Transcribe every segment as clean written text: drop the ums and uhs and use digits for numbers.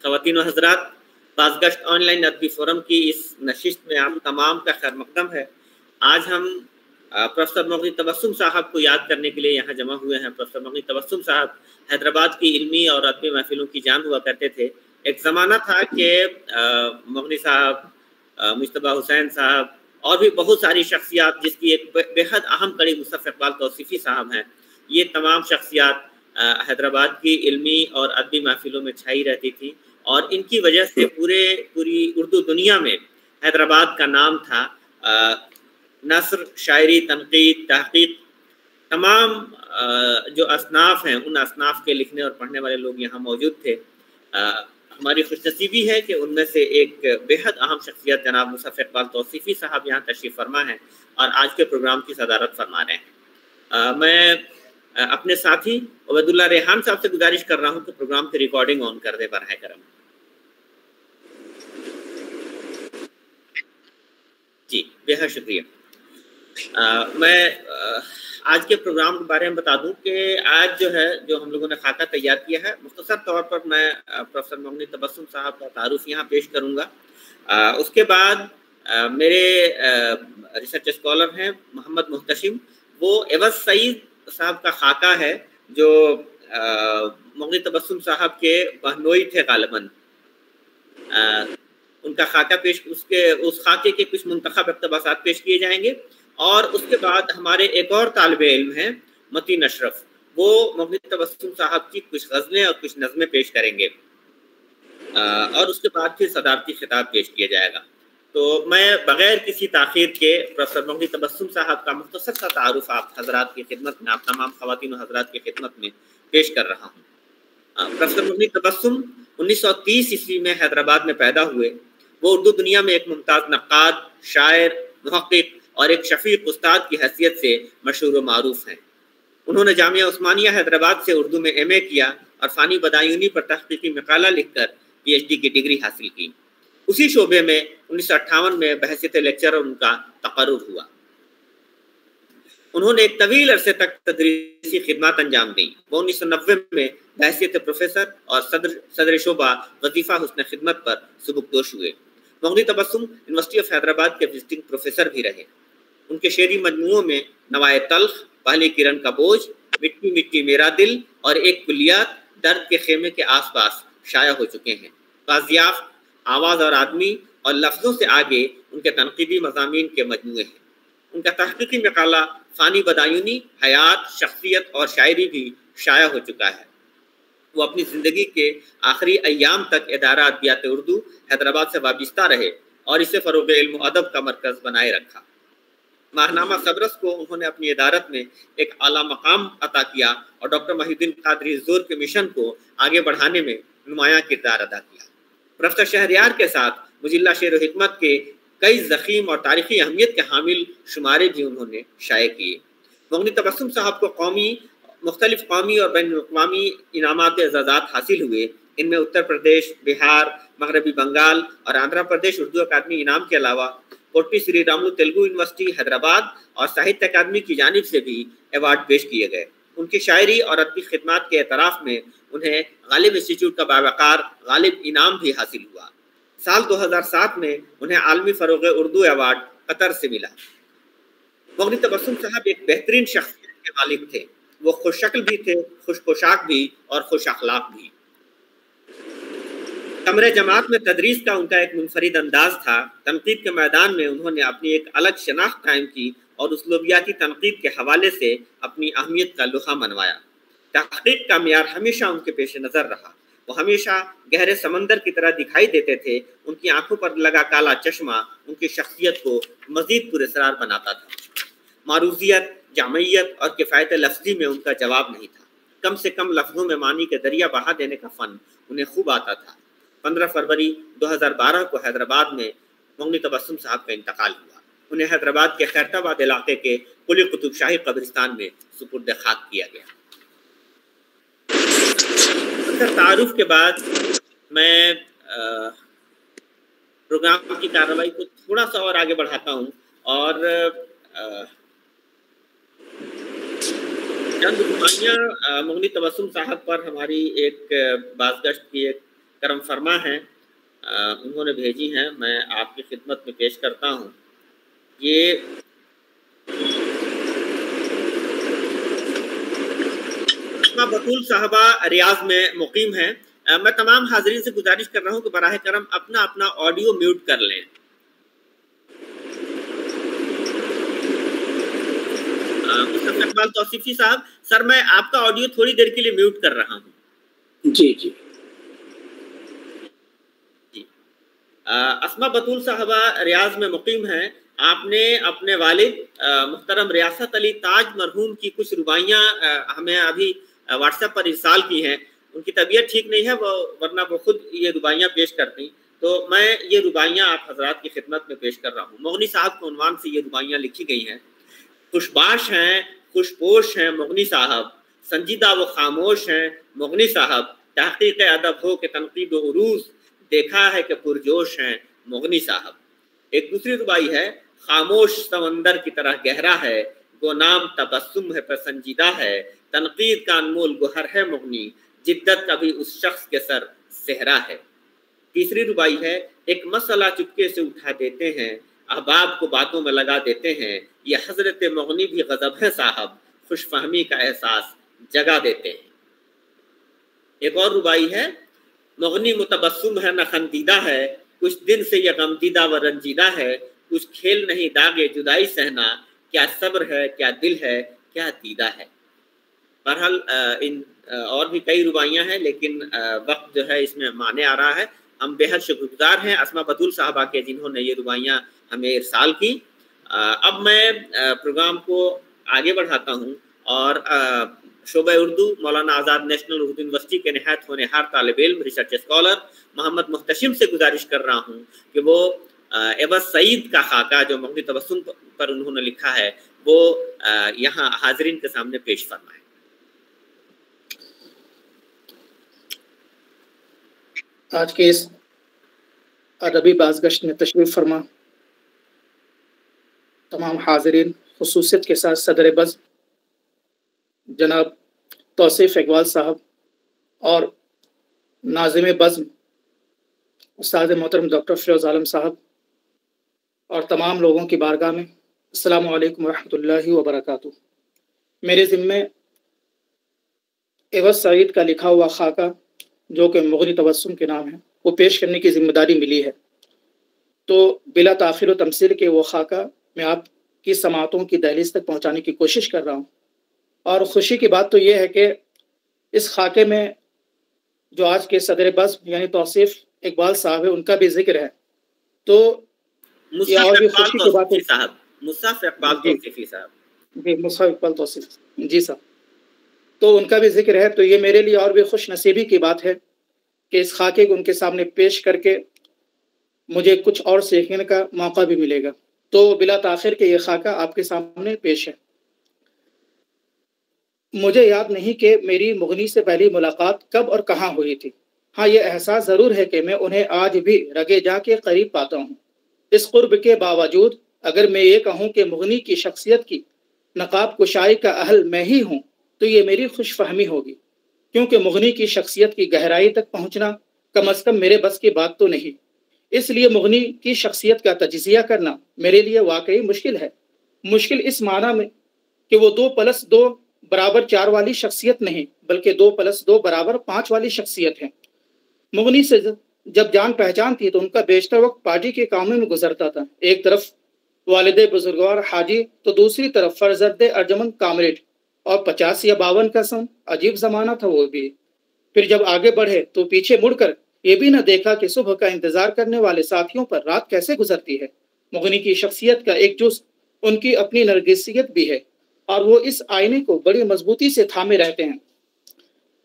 خواتین و حضرات، بازگشت آن لائن ادبی فورم کی اس نشست میں آپ تمام کا خیر مقدم ہے۔ آج ہم پروفیسر مغنی تبسم صاحب کو یاد کرنے کے لیے یہاں جمع ہوئے ہیں۔ پروفیسر مغنی تبسم صاحب حیدرآباد کی علمی اور ادبی محفلوں کی جان ہوا کرتے تھے۔ ایک زمانہ تھا کہ مغنی صاحب، مجتبیٰ حسین صاحب اور بھی بہت ساری شخصیات، جس کی ایک بے حد اہم کڑی مصطفی اقبال توصیفی صاحب ہیں، یہ تمام شخصیات حیدرآباد کی علمی اور ادبی محفلوں میں چھائی رہتی تھی، اور ان کی وجہ سے پوری اردو دنیا میں حیدرآباد کا نام تھا۔ نثر، شاعری، تنقید، تحقیق، تمام جو اصناف ہیں ان اصناف کے لکھنے اور پڑھنے والے لوگ یہاں موجود تھے۔ ہماری خوش نصیبی ہے کہ ان میں سے ایک بے حد اہم شخصیت جناب مصطفی اقبال توصیفی صاحب یہاں تشریف فرما ہیں اور آج کے پروگرام کی صدارت فرما رہے ہیں۔ میں اپنے ساتھی عبید اللہ ریحان صاحب سے گزارش کر رہا ہوں کہ پروگرام کی ریکارڈنگ آن کر دے براہ کرم۔ جی، بے حد شکریہ۔ میں آج کے پروگرام کے بارے میں بتا دوں کہ آج جو ہم لوگوں نے خاکہ تیار کیا ہے، مختصر طور پر میں پروفیسر مغنی تبسم صاحب کا تعارف یہاں پیش کروں گا۔ اس کے بعد میرے ریسرچ اسکالر ہیں محمد محتشم، وہ عوض سعید صاحب کا خاکہ ہے جو مغنی تبسم صاحب کے بہنوئی تھے غالباً۔ ان کا خاکہ اس خاکے کے کچھ منتخب اقتباسات پیش کیے جائیں گے، اور اس کے بعد ہمارے ایک اور طالب علم ہیں متین اشرف، وہ مغنی تبسم صاحب کی کچھ غزلیں اور کچھ نظمیں پیش کریں گے، اور اس کے بعد پھر صدارتی خطاب پیش کیا جائے گا۔ تو میں بغیر کسی تاخیر کے پروفیسر مغنی تبسم صاحب کا مختصر سا تعارف آپ حضرات کی خدمت میں، آپ تمام خواتین و حضرات کی خدمت میں پیش کر رہا ہوں۔ پروفیسر مغنی تبسم 1930 عیسوی میں حیدرآباد میں پیدا ہوئے۔ وہ اردو دنیا میں ایک ممتاز نقاد، شاعر، محقق اور ایک شفیق استاد کی حیثیت سے مشہور و معروف ہیں۔ انہوں نے جامعہ عثمانیہ حیدرآباد سے اردو میں ایم اے کیا اور فانی بدایونی پر تحقیقی مقالہ لکھ کر پی ایچ ڈی کی ڈگری حاصل کی۔ اسی شعبے میں 1958 میں بحیثیت لیکچرر ان کا تقرر ہوا۔ انہوں نے ایک طویل عرصے تک تدریسی خدمات انجام دیں۔ وہ 1990 میں بحیثیت پروفیسر اور صدر شعبہ وظیفہ حسن خدمت پر سبکدوش ہوئے۔ مغنی تبسم یونیورسٹی آف حیدرآباد کے وزٹنگ پروفیسر بھی رہے۔ ان کے شعری مجموعوں میں نوائے تلخ، پہلی کرن کا بوجھ، مٹی مٹی میرا دل اور ایک کلیات، درد کے خیمے کے آس پاس شائع ہو چکے ہیں۔ بازیافت، آواز اور آدمی اور لفظوں سے آگے ان کے تنقیدی مضامین کے مجموعے ہیں۔ ان کا تحقیقی مقالہ فانی بدایونی، حیات، شخصیت اور شاعری بھی شائع ہو چکا ہے۔ وہ اپنی زندگی کے آخری ایام تک ادارہ ادبیات اردو حیدرآباد سے وابستہ رہے اور اسے فروغ علم و ادب کا مرکز بنائے رکھا۔ ماہنامہ صبرس کو انہوں نے اپنی ادارت میں ایک اعلیٰ مقام عطا کیا اور ڈاکٹر محی الدین قادری زور کے مشن کو آگے بڑھانے میں نمایاں کردار ادا کیا۔ پروفیسر شہریار کے ساتھ مجلہ شعر و حکمت کے کئی ضخیم اور تاریخی اہمیت کے حامل شمارے بھی انہوں نے شائع کیے۔ مغنی تبسم صاحب کو مختلف قومی اور بین الاقوامی انعامات و اعزازات حاصل ہوئے۔ ان میں اتر پردیش، بہار، مغربی بنگال اور آندھرا پردیش اردو اکادمی انعام کے علاوہ کوٹی سری راملو تیلگو یونیورسٹی حیدرآباد اور ساہتیہ اکادمی کی جانب سے بھی ایوارڈ پیش کیے گئے۔ ان کی شاعری اور ادبی خدمات کے اعتراف میں انہیں غالب انسٹیٹیوٹ کا باوقار غالب انعام بھی حاصل ہوا۔ سال 2007 میں انہیں عالمی فروغ اردو ایوارڈ قطر سے ملا۔ مغنی تبسم صاحب ایک بہترین شخصیت کے مالک تھے۔ وہ خوش شکل بھی تھے، خوش پوشاک بھی اور خوش اخلاق بھی۔ کمرے جماعت میں تدریس کا ان کا ایک منفرد انداز تھا۔ تنقید کے میدان میں انہوں نے اپنی ایک الگ شناخت قائم کی اور اسلوبیاتی تنقید کے حوالے سے اپنی اہمیت کا لوہا منوایا۔ تحقیق کا معیار ہمیشہ ان کے پیش نظر رہا۔ وہ ہمیشہ گہرے سمندر کی طرح دکھائی دیتے تھے۔ ان کی آنکھوں پر لگا کالا چشمہ ان کی شخصیت کو مزید پراسرار بناتا تھا۔ معروضیت، جامعیت اور کفایت لفظی میں ان کا جواب نہیں تھا۔ کم سے کم لفظوں میں معنی کے دریا بہا دینے کا فن انہیں خوب آتا تھا۔ 15 فروری 2012 کو حیدرآباد میں مغنی تبسم صاحب کا انتقال ہوا۔ انہیں حیدرآباد کے خیرتآباد علاقے کے قلی قطب شاہی قبرستان میں سپرد خاک کیا گیا۔ تعارف کے بعد میں پروگرام کی کارروائی کو تھوڑا سا اور آگے بڑھاتا ہوں اور چند نمایاں مغنی تبسم صاحب پر ہماری ایک بازگشت کی ایک کرم فرما ہیں، انہوں نے بھیجی ہیں، میں آپ کی خدمت میں پیش کرتا ہوں۔ یہ اسما بطول صاحبہ ریاض میں مقیم ہیں۔ میں تمام حاضرین سے گزارش کر رہا ہوں کہ براہ کرم اپنا اپنا آڈیو میوٹ کر لیں۔ مصطفی اقبال توصیفی صاحب، سر میں آپ کا آڈیو تھوڑی دیر کے لیے میوٹ کر رہا ہوں۔ جی جی جی اسما بطول صاحبہ ریاض میں مقیم ہیں۔ آپ نے اپنے والد محترم ریاست علی تاج مرحوم کی کچھ رباعیاں ہمیں ابھی واٹس ایپ پر ارسال کی ہیں۔ ان کی طبیعت ٹھیک نہیں ہے، ورنہ وہ خود یہ رباعیاں پیش کرتی، تو میں یہ رباعیاں آپ حضرات کی خدمت میں پیش کر رہا ہوں۔ مغنی صاحب کے عنوان سے یہ رباعیاں لکھی گئی ہیں۔ خوشباش ہیں، خوش پوش ہیں مغنی صاحب، سنجیدہ و خاموش ہیں مغنی صاحب، تحقیق ادب ہو کہ تنقید و عروض، دیکھا ہے کہ پرجوش ہیں مغنی صاحب۔ ایک دوسری رباعی ہے، خاموش سمندر کی طرح گہرا ہے، گو نام تبسم ہے پر سنجیدہ ہے، تنقید کا انمول گوہر ہے مغنی، جدت کا بھی اس شخص کے سر صحرا ہے۔ تیسری رباعی ہے، ایک مسئلہ چپکے سے اٹھا دیتے ہیں، احباب کو باتوں میں لگا دیتے ہیں، یہ حضرت مغنی بھی غضب ہے صاحب، خوش فہمی کا احساس جگا دیتے ہیں۔ ایک اور رباعی ہے، مغنی متبسم ہے نہ خندیدہ ہے، کچھ دن سے یہ غمدیدہ و رنجیدہ ہے، کچھ کھیل نہیں داغے جدائی سہنا، کیا صبر ہے کیا دل ہے کیا دیدہ ہے۔ بہرحال ان اور بھی کئی رباعیاں ہیں، لیکن وقت جو ہے اس میں مانے آ رہا ہے۔ ہم بے حد شکر گزار ہیں اسما بطول صاحبہ کے، جنہوں نے یہ رباعیاں ہمیں ارسال کی۔ اب میں پروگرام کو آگے بڑھاتا ہوں اور شعبہ اردو مولانا آزاد نیشنل اردو یونیورسٹی کے نہایت ہونہار طالب علم ریسرچ اسکالر محمد محتشم سے گزارش کر رہا ہوں کہ وہ عوض سعید کا خاکہ جو مغنی تبسم پر انہوں نے لکھا ہے وہ یہاں حاضرین کے سامنے پیش فرمائیں۔ آج کے اس ادبی بازگشت میں تشریف فرما تمام حاضرین، خصوصیت کے ساتھ صدر بزم جناب توصیف اقبال صاحب اور ناظم بزم استاد محترم ڈاکٹر فیروز عالم صاحب اور تمام لوگوں کی بارگاہ میں السلام علیکم ورحمۃ اللہ وبرکاتہ۔ میرے ذمے عوض سعید کا لکھا ہوا خاکہ جو کہ مغنی تبسم کے نام ہے وہ پیش کرنے کی ذمہ داری ملی ہے، تو بلا تاخیر و تمثیل کے وہ خاکہ میں آپ کی سماعتوں کی دہلیز تک پہنچانے کی کوشش کر رہا ہوں۔ اور خوشی کی بات تو یہ ہے کہ اس خاکے میں جو آج کے صدر بزم یعنی توصیف اقبال صاحب ہے ان کا بھی ذکر ہے، تو یہ اور بھی خوشی کی بات ہے۔ مصطفی اقبال توصیفی صاحب، جی مصطفی اقبال توصیف جی صاحب، تو ان کا بھی ذکر ہے، تو یہ میرے لیے اور بھی خوش نصیبی کی بات ہے کہ اس خاکے کو ان کے سامنے پیش کر کے مجھے کچھ اور سیکھنے کا موقع بھی ملے گا۔ تو بلا تاخیر کے یہ خاکہ آپ کے سامنے پیش ہے۔ مجھے یاد نہیں کہ میری مغنی سے پہلی ملاقات کب اور کہاں ہوئی تھی، ہاں یہ احساس ضرور ہے کہ میں انہیں آج بھی رگے جا کے قریب پاتا ہوں۔ اس قرب کے باوجود اگر میں یہ کہوں کہ مغنی کی شخصیت کی نقاب کشائی کا اہل میں ہی ہوں تو یہ میری خوش فہمی ہوگی، کیونکہ مغنی کی شخصیت کی گہرائی تک پہنچنا کم از کم میرے بس کی بات تو نہیں۔ اس لیے مغنی کی شخصیت کا تجزیہ کرنا میرے لیے واقعی مشکل ہے۔ مشکل اس معنی میں کہ وہ 2+2 برابر 4 والی شخصیت نہیں، بلکہ 2+2 برابر 5 والی شخصیت ہے۔ مغنی سے جب جان پہچان تھی تو ان کا بیشتر وقت پارٹی کے کاموں میں گزرتا تھا، ایک طرف والد بزرگوار حاجی تو دوسری طرف فرزند ارجمند کامریڈ، اور 50 یا 52 کا سن، عجیب زمانہ تھا وہ بھی۔ پھر جب آگے بڑھے تو پیچھے مڑ کر یہ بھی نہ دیکھا کہ صبح کا انتظار کرنے والے ساتھیوں پر رات کیسے گزرتی ہے۔ مغنی کی شخصیت کا ایک جز ان کی اپنی نرگسیت بھی ہے، اور وہ اس آئینے کو بڑی مضبوطی سے تھامے رہتے ہیں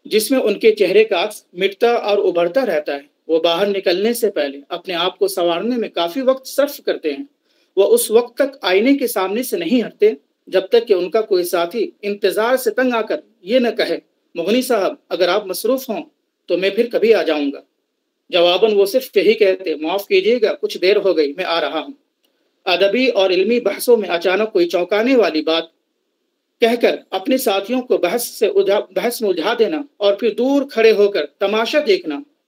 جس میں ان کے چہرے کا عکس مٹتا اور ابھرتا رہتا ہے۔ وہ باہر نکلنے سے پہلے اپنے آپ کو سنوارنے میں کافی وقت صرف کرتے ہیں۔ وہ اس وقت تک آئینے کے سامنے سے نہیں ہٹتے جب تک کہ ان کا کوئی ساتھی انتظار سے تنگ آ کر یہ نہ کہے مغنی صاحب اگر آپ مصروف ہوں تو میں پھر کبھی آ جاؤں گا۔ جواباً وہ صرف یہی کہتے معاف کیجیے گا کچھ دیر ہو گئی میں آ رہا ہوں۔ ادبی اور علمی بحثوں میں اچانک کوئی چونکانے والی بات کہہ کر اپنے ساتھیوں کو بحث میں الجھا دینا اور پھر دور کھڑے ہو کر تماشا دیکھنا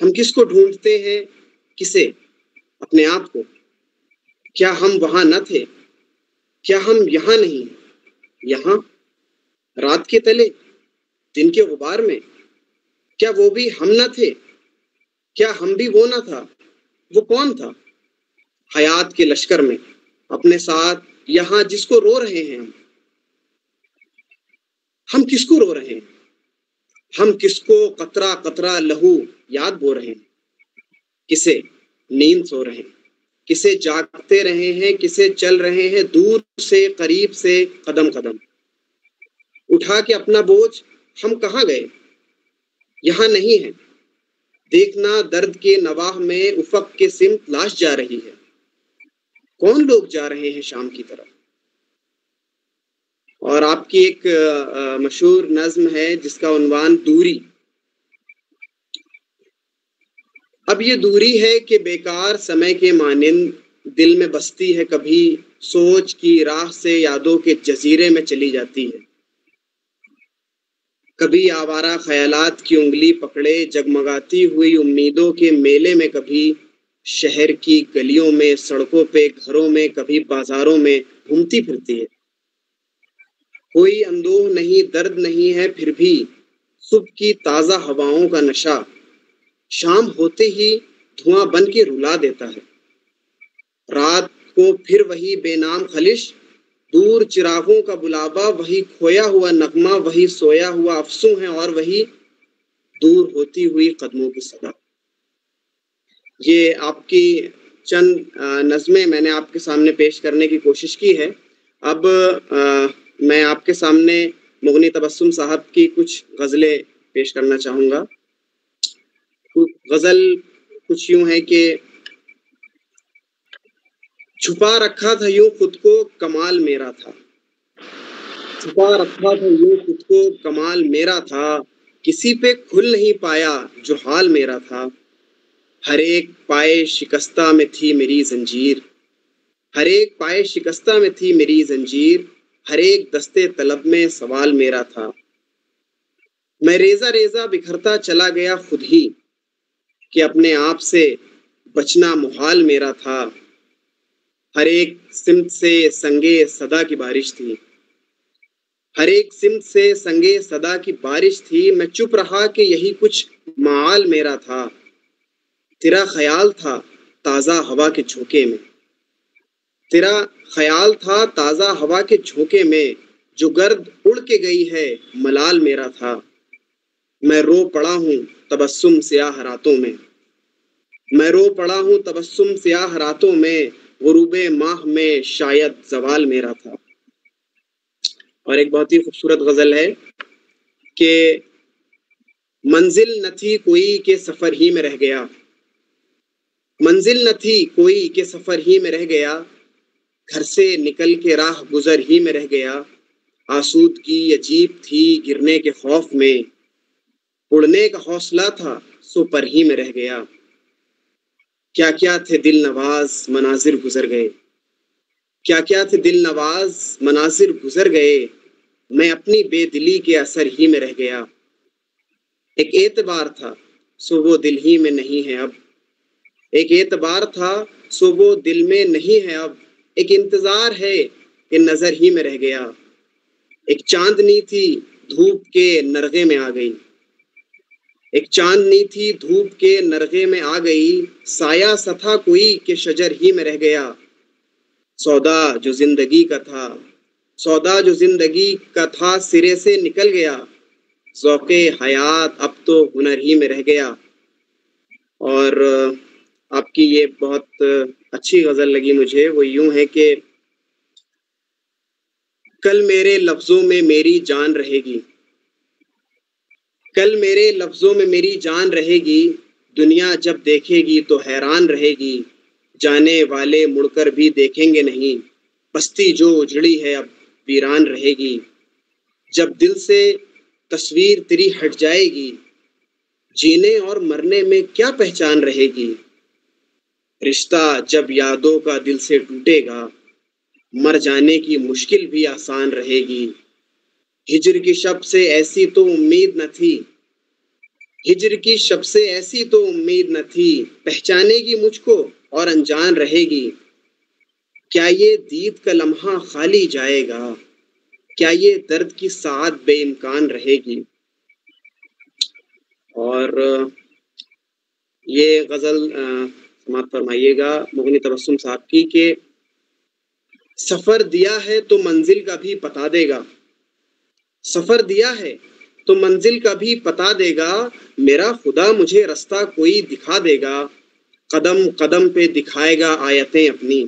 ہم کس کو ڈھونڈتے ہیں؟ کسے؟ اپنے آپ کو۔ کیا ہم وہاں نہ تھے؟ کیا ہم یہاں نہیں؟ یہاں رات کے تلے، دن کے غبار میں، کیا وہ بھی ہم نہ تھے؟ کیا ہم بھی وہ نہ تھا؟ وہ کون تھا؟ حیات کے لشکر میں اپنے ساتھ یہاں جس کو رو رہے ہیں ہم کس کو رو رہے ہیں؟ ہم کس کو قطرہ قطرہ لہو یاد بو رہے ہیں؟ کسے نیند سو رہے ہیں؟ کسے جاگتے رہے ہیں؟ کسے چل رہے ہیں دور سے قریب سے قدم قدم؟ اٹھا کے اپنا بوجھ ہم کہاں گئے؟ یہاں نہیں ہے۔ دیکھنا درد کے نواح میں افق کے سمت لاش جا رہی ہے۔ کون لوگ جا رہے ہیں شام کی طرف؟ اور آپ کی ایک مشہور نظم ہے جس کا عنوان دوری۔ اب یہ دوری ہے کہ بیکار سمے کے مانند دل میں بستی ہے، کبھی سوچ کی راہ سے یادوں کے جزیرے میں چلی جاتی ہے، کبھی آوارہ خیالات کی انگلی پکڑے جگمگاتی ہوئی امیدوں کے میلے میں، کبھی شہر کی گلیوں میں، سڑکوں پہ، گھروں میں، کبھی بازاروں میں گھومتی پھرتی ہے۔ کوئی اندوہ نہیں، درد نہیں ہے، پھر بھی صبح کی تازہ ہواؤں کا نشہ شام ہوتے ہی دھواں بن کے رلا دیتا ہے۔ رات کو پھر وہی بے نام خلش، دور چراغوں کا بلاوا، وہی کھویا ہوا نغمہ، وہی سویا ہوا افسوں ہے، اور وہی دور ہوتی ہوئی قدموں کی صدا۔ یہ آپ کی چند نظمیں میں نے آپ کے سامنے پیش کرنے کی کوشش کی ہے۔ اب میں آپ کے سامنے مغنی تبسم صاحب کی کچھ غزلیں پیش کرنا چاہوں گا۔ غزل کچھ یوں ہے کہ چھپا رکھا تھا یوں خود کو کمال میرا تھا، چھپا رکھا تھا یوں خود کو کمال میرا تھا، کسی پہ کھل نہیں پایا جو حال میرا تھا۔ ہر ایک پائے شکستہ میں تھی میری زنجیر، ہر ایک پائے شکستہ میں تھی میری زنجیر، ہر ایک دستے طلب میں سوال میرا تھا۔ میں ریزہ ریزہ بکھرتا چلا گیا خود ہی، کہ اپنے آپ سے بچنا محال میرا تھا۔ ہر ایک سمت سے سنگے صدا کی بارش تھی، ہر ایک سمت سے سنگے صدا کی بارش تھی، میں چپ رہا کہ یہی کچھ معال میرا تھا۔ تیرا خیال تھا تازہ ہوا کے جھونکے میں، تیرا خیال تھا تازہ ہوا کے جھونکے میں، جو گرد اڑ کے گئی ہے ملال میرا تھا۔ میں رو پڑا ہوں تبسم سیاہ راتوں میں، میں رو پڑا ہوں تبسم سیاہ راتوں میں، غروب ماہ میں شاید زوال میرا تھا۔ اور ایک بہت ہی خوبصورت غزل ہے کہ منزل نہ تھی کوئی کہ سفر ہی میں رہ گیا، منزل نہ تھی کوئی کہ سفر ہی میں رہ گیا، گھر سے نکل کے راہ گزر ہی میں رہ گیا، آسودگی عجیب تھی گرنے کے خوف میں، اڑنے کا حوصلہ تھا سو پر ہی میں رہ گیا، کیا کیا تھے دل نواز مناظر گزر گئے، کیا کیا تھے دل نواز مناظر گزر گئے، میں اپنی بے دلی کے اثر ہی میں رہ گیا، ایک اعتبار تھا سو وہ دل ہی میں نہیں ہے اب، ایک اعتبار تھا سو وہ دل میں نہیں ہے اب، ایک انتظار ہے کہ نظر ہی میں رہ گیا، ایک چاندنی تھی دھوپ کے نرغے میں آ گئی، ایک چاندنی تھی دھوپ کے نرغے میں آ گئی، سایہ سا تھا کوئی کہ شجر ہی میں رہ گیا، سودا جو زندگی کا تھا، سودا جو زندگی کا تھا سرے سے نکل گیا، ذوق حیات اب تو ہنر ہی میں رہ گیا۔ اور آپ کی یہ بہت اچھی غزل لگی مجھے، وہ یوں ہے کہ کل میرے لفظوں میں میری جان رہے گی، کل میرے لفظوں میں میری جان رہے گی، دنیا جب دیکھے گی تو حیران رہے گی، جانے والے مڑ کر بھی دیکھیں گے نہیں، بستی جو اجڑی ہے اب ویران رہے گی، جب دل سے تصویر تیری ہٹ جائے گی، جینے اور مرنے میں کیا پہچان رہے گی، رشتہ جب یادوں کا دل سے ٹوٹے گا، مر جانے کی مشکل بھی آسان رہے گی، ہجر کی شب سے ایسی تو امید نہ تھی، ہجر کی شب سے ایسی تو امید نہ تھی، پہچانے گی مجھ کو اور انجان رہے گی۔ کیا یہ دید کا لمحہ خالی جائے گا، کیا یہ درد کی ساعت بے امکان رہے گی۔ اور یہ غزل سماعت فرمائیے گا مغنی تبسم صاحب کی کہ سفر دیا ہے تو منزل کا بھی پتا دے گا، سفر دیا ہے تو منزل کا بھی پتا دے گا، میرا خدا مجھے رستہ کوئی دکھا دے گا۔ قدم قدم پہ دکھائے گا آیتیں اپنی،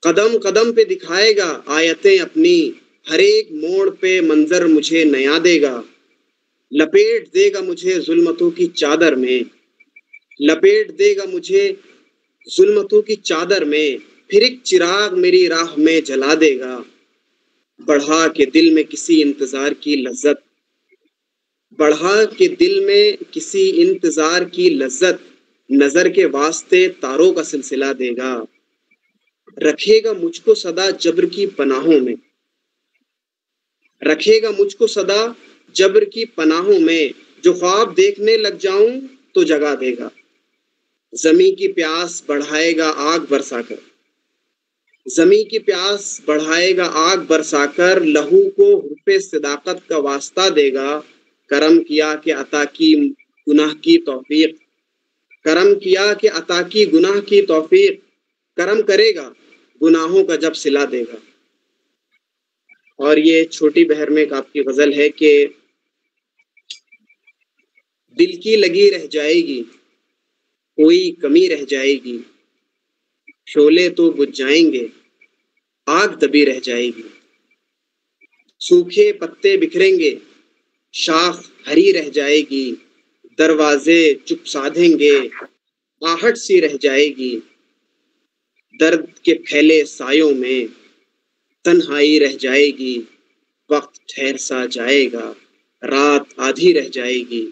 قدم قدم پہ دکھائے گا آیتیں اپنی، ہر ایک موڑ پہ منظر مجھے نیا دے گا، لپیٹ دے گا مجھے ظلمتوں کی چادر میں، لپیٹ دے گا مجھے ظلمتوں کی چادر میں، پھر ایک چراغ میری راہ میں جلا دے گا، بڑھا کے دل میں کسی انتظار کی لذت، بڑھا کے دل میں کسی انتظار کی لذت، نظر کے واسطے تاروں کا سلسلہ دے گا، رکھے گا مجھ کو صدا جبر کی پناہوں میں، رکھے گا مجھ کو صدا جبر کی پناہوں میں، جو خواب دیکھنے لگ جاؤں تو جگا دے گا، زمیں کی پیاس بڑھائے گا آگ برسا کر، زمیں کی پیاس بڑھائے گا آگ برسا کر، لہو کو حرف صداقت کا واسطہ دے گا، کرم کیا کہ عطا کی گناہ کی توفیق، کرم کیا کہ عطا کی گناہ کی توفیق، کرم کرے گا گناہوں کا جب صلہ دے گا۔ اور یہ چھوٹی بہر میں ایک آپ کی غزل ہے کہ دل کی لگی رہ جائے گی، کوئی کمی رہ جائے گی، شعلے تو بجھ جائیں گے، آگ دبی رہ جائے گی، سوکھے پتے بکھریں گے، شاخ ہری رہ جائے گی، دروازے چپ سادھیں گے، آہٹ سی رہ جائے گی، درد کے پھیلے سایوں میں تنہائی رہ جائے گی، وقت ٹھہر سا جائے گا، رات آدھی رہ جائے گی۔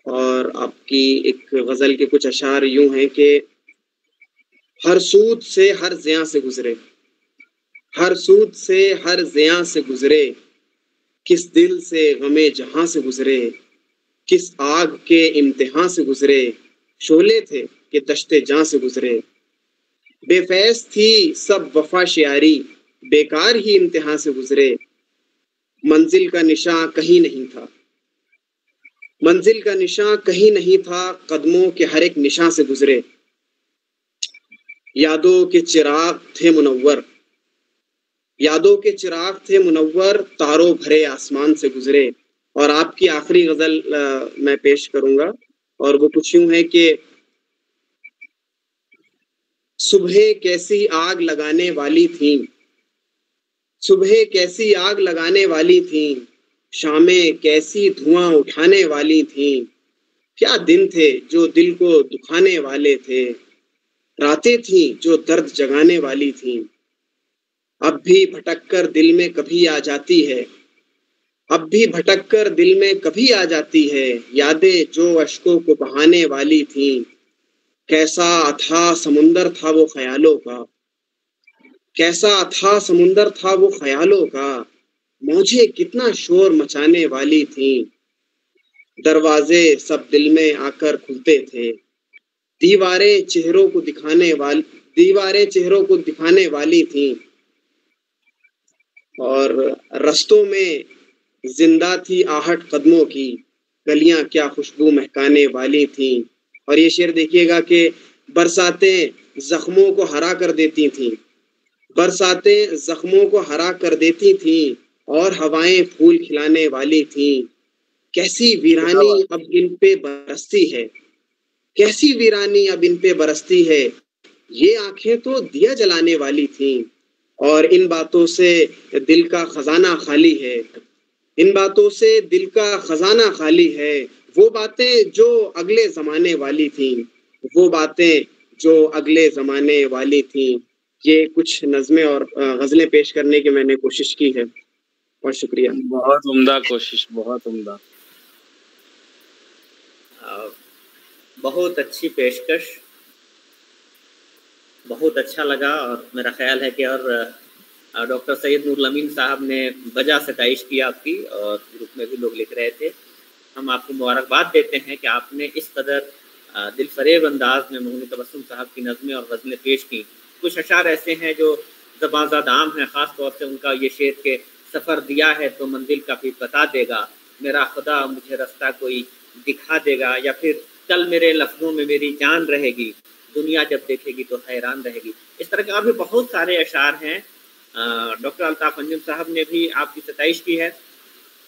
اور آپ کی ایک غزل کے کچھ اشعار یوں ہیں کہ ہر سود سے ہر زیاں سے گزرے، ہر سود سے ہر زیاں سے گزرے، کس دل سے غم جہاں سے گزرے، کس آگ کے امتحان سے گزرے، شعلے تھے کہ دشت جاں سے گزرے، بے فیض تھی سب وفا شیاری، بیکار ہی امتحان سے گزرے، منزل کا نشاں کہیں نہیں تھا، منزل کا نشاں کہیں نہیں تھا، قدموں کے ہر ایک نشاں سے گزرے، یادوں کے چراغ تھے منور، یادوں کے چراغ تھے منور، تاروں بھرے آسمان سے گزرے۔ اور آپ کی آخری غزل میں پیش کروں گا، اور وہ کچھ یوں ہے کہ صبح کیسی آگ لگانے والی تھیں، صبح کیسی آگ لگانے والی تھیں، شامیں کیسی دھواں اٹھانے والی تھیں، کیا دن تھے جو دل کو دکھانے والے تھے، راتیں تھیں جو درد جگانے والی تھیں، اب بھی بھٹک کر دل میں کبھی آ جاتی ہے، اب بھی بھٹک کر دل میں کبھی آ جاتی ہے، یادیں جو اشکوں کو بہانے والی تھیں، کیسا تھا سمندر تھا وہ خیالوں کا، کیسا تھا سمندر تھا وہ خیالوں کا، موجیں کتنا شور مچانے والی تھیں، دروازے سب دل میں آ کر کھلتے تھے، دیواریں چہروں کو دکھانے والی تھیں، اور رستوں میں زندہ تھی آہٹ قدموں کی، گلیاں کیا خوشبو مہکانے والی تھیں۔ اور یہ شعر دیکھیے گا کہ برساتیں زخموں کو ہرا کر دیتی تھیں، برساتیں زخموں کو ہرا کر دیتی تھیں، اور ہوائیں پھول کھلانے والی تھیں، کیسی ویرانی اب ان پہ برستی ہے، کیسی ویرانی اب ان پہ برستی ہے، یہ آنکھیں تو دیا جلانے والی تھیں، اور ان باتوں سے دل کا خزانہ خالی ہے، ان باتوں سے دل کا خزانہ خالی ہے، وہ باتیں جو اگلے زمانے والی تھیں، وہ باتیں جو اگلے زمانے والی تھیں۔ یہ کچھ نظمیں اور غزلیں پیش کرنے کی میں نے کوشش کی ہے، بہت شکریہ۔ بہت عمدہ کوشش، بہت عمدہ، بہت اچھی پیشکش، بہت اچھا لگا، اور میرا خیال ہے کہ اور ڈاکٹر سید نور الامین صاحب نے بجا ستائش کی آپ کی، اور گروپ میں بھی لوگ لکھ رہے تھے۔ ہم آپ کو مبارکباد دیتے ہیں کہ آپ نے اس قدر دل فریب انداز میں مغنی تبسم صاحب کی نظمیں اور غزلیں پیش کی۔ کچھ اشعار ایسے ہیں جو زبان زد عام ہیں، خاص طور سے ان کا یہ شعر کہ سفر دیا ہے تو منزل کا بھی بتا دے گا، میرا خدا مجھے رستہ کوئی دکھا دے گا، یا پھر کل میرے لفظوں میں میری جان رہے گی، دنیا جب دیکھے گی تو حیران رہے گی۔ اس طرح کے اور بھی بہت سارے اشعار ہیں۔ ڈاکٹر الطاف انجم صاحب نے بھی آپ کی ستائش کی ہے،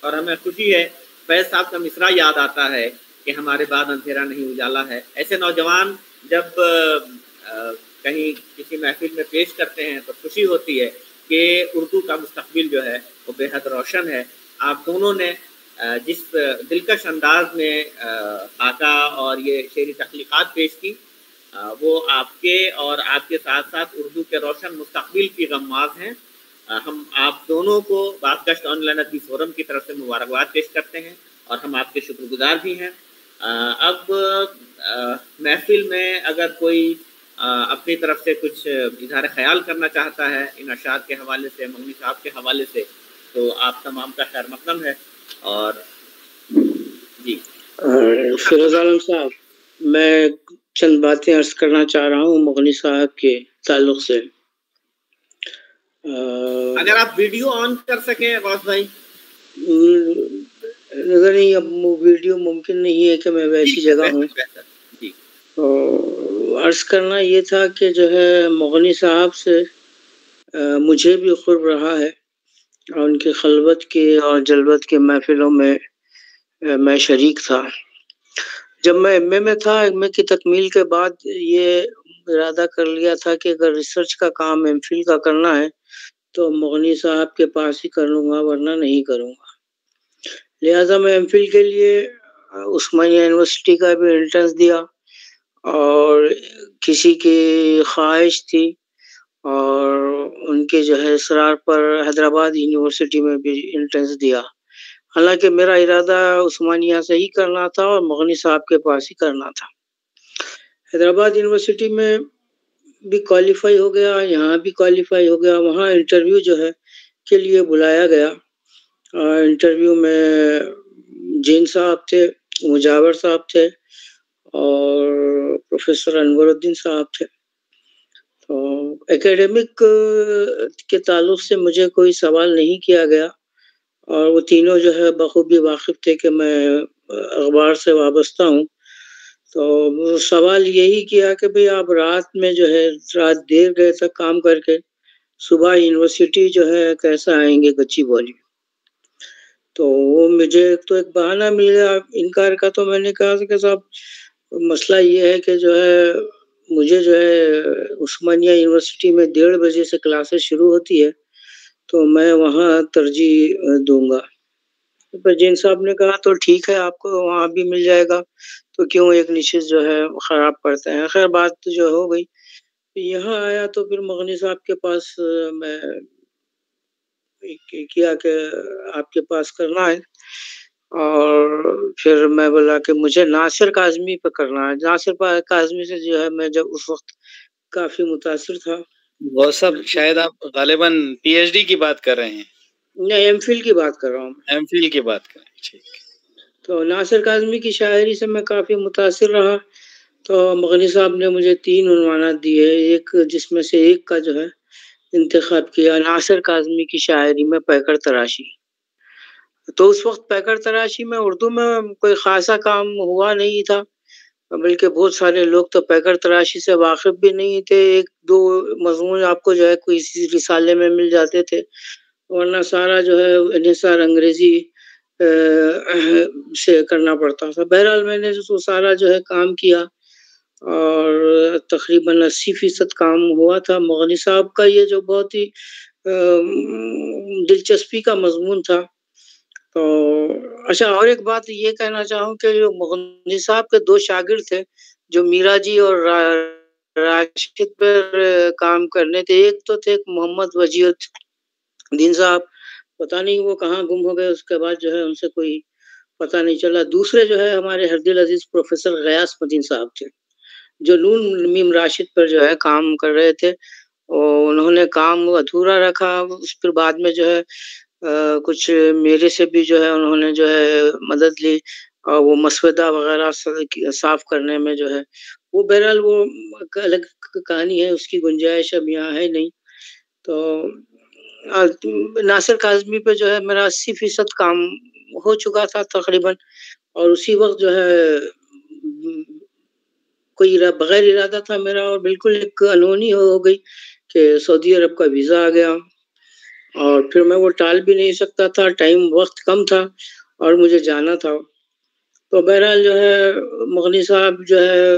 اور ہمیں خوشی ہے۔ فیض صاحب کا مصرع یاد آتا ہے کہ ہمارے بعد اندھیرا نہیں اجالا ہے۔ ایسے نوجوان جب کہیں کسی محفل میں پیش کرتے ہیں تو خوشی ہوتی ہے کہ اردو کا مستقبل جو ہے وہ بے حد روشن ہے۔ آپ دونوں نے جس دلکش انداز میں خاکہ اور یہ شعری تخلیقات پیش کی، وہ آپ کے اور آپ کے ساتھ ساتھ اردو کے روشن مستقبل کی غماز ہیں۔ ہم آپ دونوں کو بازگشت آن لائن ادبی فورم کی طرف سے مبارکباد پیش کرتے ہیں، اور ہم آپ کے شکر گزار بھی ہیں۔ اب محفل میں اگر کوئی اپنی طرف سے کچھ اظہار خیال کرنا چاہتا ہے ان اشعار کے حوالے سے، مغنی صاحب کے حوالے سے، تو آپ تمام کا خیر مقدم ہے۔ اور جی فیروز عالم صاحب، میں چند باتیں عرض کرنا چاہ رہا ہوں مغنی صاحب کے تعلق سے۔ اگر آپ ویڈیو آن کر سکیں غوث بھائی۔ نظر نہیں، اب ویڈیو ممکن نہیں ہے کہ میں ویسی جگہ ہوں۔ جی عرض کرنا یہ تھا کہ جو ہے مغنی صاحب سے مجھے بھی قرب رہا ہے، اور ان کے خلوت کے اور جلوت کے محفلوں میں میں شریک تھا۔ جب میں ایم اے میں تھا، ایم اے کی تکمیل کے بعد یہ ارادہ کر لیا تھا کہ اگر ریسرچ کا کام ایم فل کا کرنا ہے تو مغنی صاحب کے پاس ہی کر لوں گا، ورنہ نہیں کروں گا۔ لہٰذا میں ایم فل کے لیے عثمانیہ یونیورسٹی کا بھی انٹرنس دیا، اور کسی کی خواہش تھی اور ان کے جو ہے اصرار پر حیدرآباد یونیورسٹی میں بھی انٹرنس دیا۔ حالانکہ میرا ارادہ عثمانیہ سے ہی کرنا تھا اور مغنی صاحب کے پاس ہی کرنا تھا۔ حیدرآباد یونیورسٹی میں بھی کوالیفائی ہو گیا، یہاں بھی کوالیفائی ہو گیا۔ وہاں انٹرویو جو ہے کے لیے بلایا گیا۔ انٹرویو میں جین صاحب تھے، مجاور صاحب تھے، اور پروفیسر انور الدین صاحب تھے۔ تو اکیڈمک کے تعلق سے مجھے کوئی سوال نہیں کیا گیا، اور وہ تینوں جو ہے بخوبی واقف تھے کہ میں اخبار سے وابستہ ہوں۔ تو سوال یہی کیا کہ بھئی آپ رات میں جو ہے رات دیر گئے تک کام کر کے صبح یونیورسٹی جو ہے کیسا آئیں گے گچی بولی۔ تو وہ مجھے تو ایک بہانہ مل گیا انکار کا۔ تو میں نے کہا کہ صاحب مسئلہ یہ ہے کہ جو ہے مجھے جو ہے عثمانیہ یونیورسٹی میں 1:30 بجے سے کلاسز شروع ہوتی ہے، تو میں وہاں ترجیح دوں گا۔ پر جین صاحب نے کہا تو ٹھیک ہے، آپ کو وہاں بھی مل جائے گا، تو کیوں ایک نشست جو ہے خراب کرتے ہیں۔ خیر بات جو ہو گئی، یہاں آیا تو پھر مغنی صاحب کے پاس میں کیا کہ آپ کے پاس کرنا ہے، اور پھر میں بولا کہ مجھے ناصر کاظمی پہ کرنا ہے۔ ناصر کاظمی سے جو ہے میں جب اس وقت کافی متاثر تھا۔ وہ سب شاید آپ غالباً پی ایچ ڈی کی بات کر رہے ہیں؟ نہیں، ایم فل کی بات کر رہا ہوں۔ ایم فل کی بات کر رہے ہیں، ٹھیک۔ تو ناصر کاظمی کی شاعری سے میں کافی متاثر رہا۔ تو مغنی صاحب نے مجھے 3 عنوانات دیے، ایک جس میں سے ایک کا جو ہے انتخاب کیا، ناصر کاظمی کی شاعری میں پیکر تراشی۔ تو اس وقت پیکر تراشی میں اردو میں کوئی خاصا کام ہوا نہیں تھا، بلکہ بہت سارے لوگ تو پیکر تراشی سے واقف بھی نہیں تھے۔ 1-2 مضمون آپ کو جو ہے کوئی رسالے میں مل جاتے تھے، ورنہ سارا جو ہے انحصار انگریزی سے کرنا پڑتا تھا۔ بہرحال میں نے تو سارا جو ہے کام کیا، اور تقریباً 80% کام ہوا تھا۔ مغنی صاحب کا یہ جو بہت ہی دلچسپی کا مضمون تھا۔ تو اچھا، اور ایک بات یہ کہنا چاہوں کہ جو مغنی صاحب کے 2 شاگرد تھے جو میرا جی اور راشد پر کام کرنے تھے، ایک تو تھے محمد وجیہ الدین صاحب، پتہ نہیں وہ کہاں گم ہو گئے، اس کے بعد جو ہے ان سے کوئی پتہ نہیں چلا۔ دوسرے جو ہے ہمارے ہردل عزیز پروفیسر غیاث مدین صاحب تھے، جو نون میم راشد پر جو ہے کام کر رہے تھے، اور انہوں نے کام ادھورا رکھا. اس پھر بعد میں جو ہے کچھ میرے سے بھی جو ہے انہوں نے جو ہے مدد لی اور وہ مسودہ وغیرہ صاف کرنے میں جو ہے وہ بہرحال وہ الگ کہانی ہے, اس کی گنجائش اب یہاں ہے نہیں. تو ناصر کاظمی پہ جو ہے میرا 80% کام ہو چکا تھا تقریباً, اور اسی وقت جو ہے کوئی بغیر ارادہ تھا میرا, اور بالکل ایک انہونی ہو گئی کہ سعودی عرب کا ویزا آ گیا, اور پھر میں وہ ٹال بھی نہیں سکتا تھا, ٹائم وقت کم تھا اور مجھے جانا تھا. تو بہرحال جو ہے مغنی صاحب جو ہے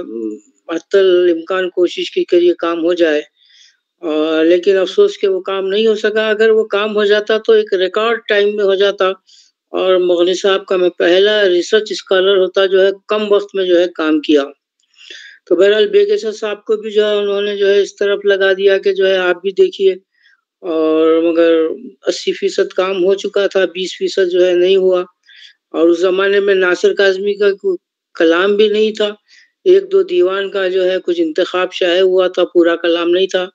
حتی الامکان کوشش کی کہ یہ کام ہو جائے, لیکن افسوس کہ وہ کام نہیں ہو سکا. اگر وہ کام ہو جاتا تو ایک ریکارڈ ٹائم میں ہو جاتا, اور مغنی صاحب کا میں پہلا ریسرچ اسکالر ہوتا جو ہے کم وقت میں جو ہے کام کیا. تو بہرحال بیگیسر صاحب کو بھی جو ہے انہوں نے جو ہے اس طرف لگا دیا کہ جو ہے آپ بھی دیکھیے, اور مگر 80% کام ہو چکا تھا, 20% جو ہے نہیں ہوا. اور اس زمانے میں ناصر کاظمی کا کلام بھی نہیں تھا, 1-2 دیوان کا جو ہے کچھ انتخاب شائع ہوا تھا, پورا کلام نہیں تھا.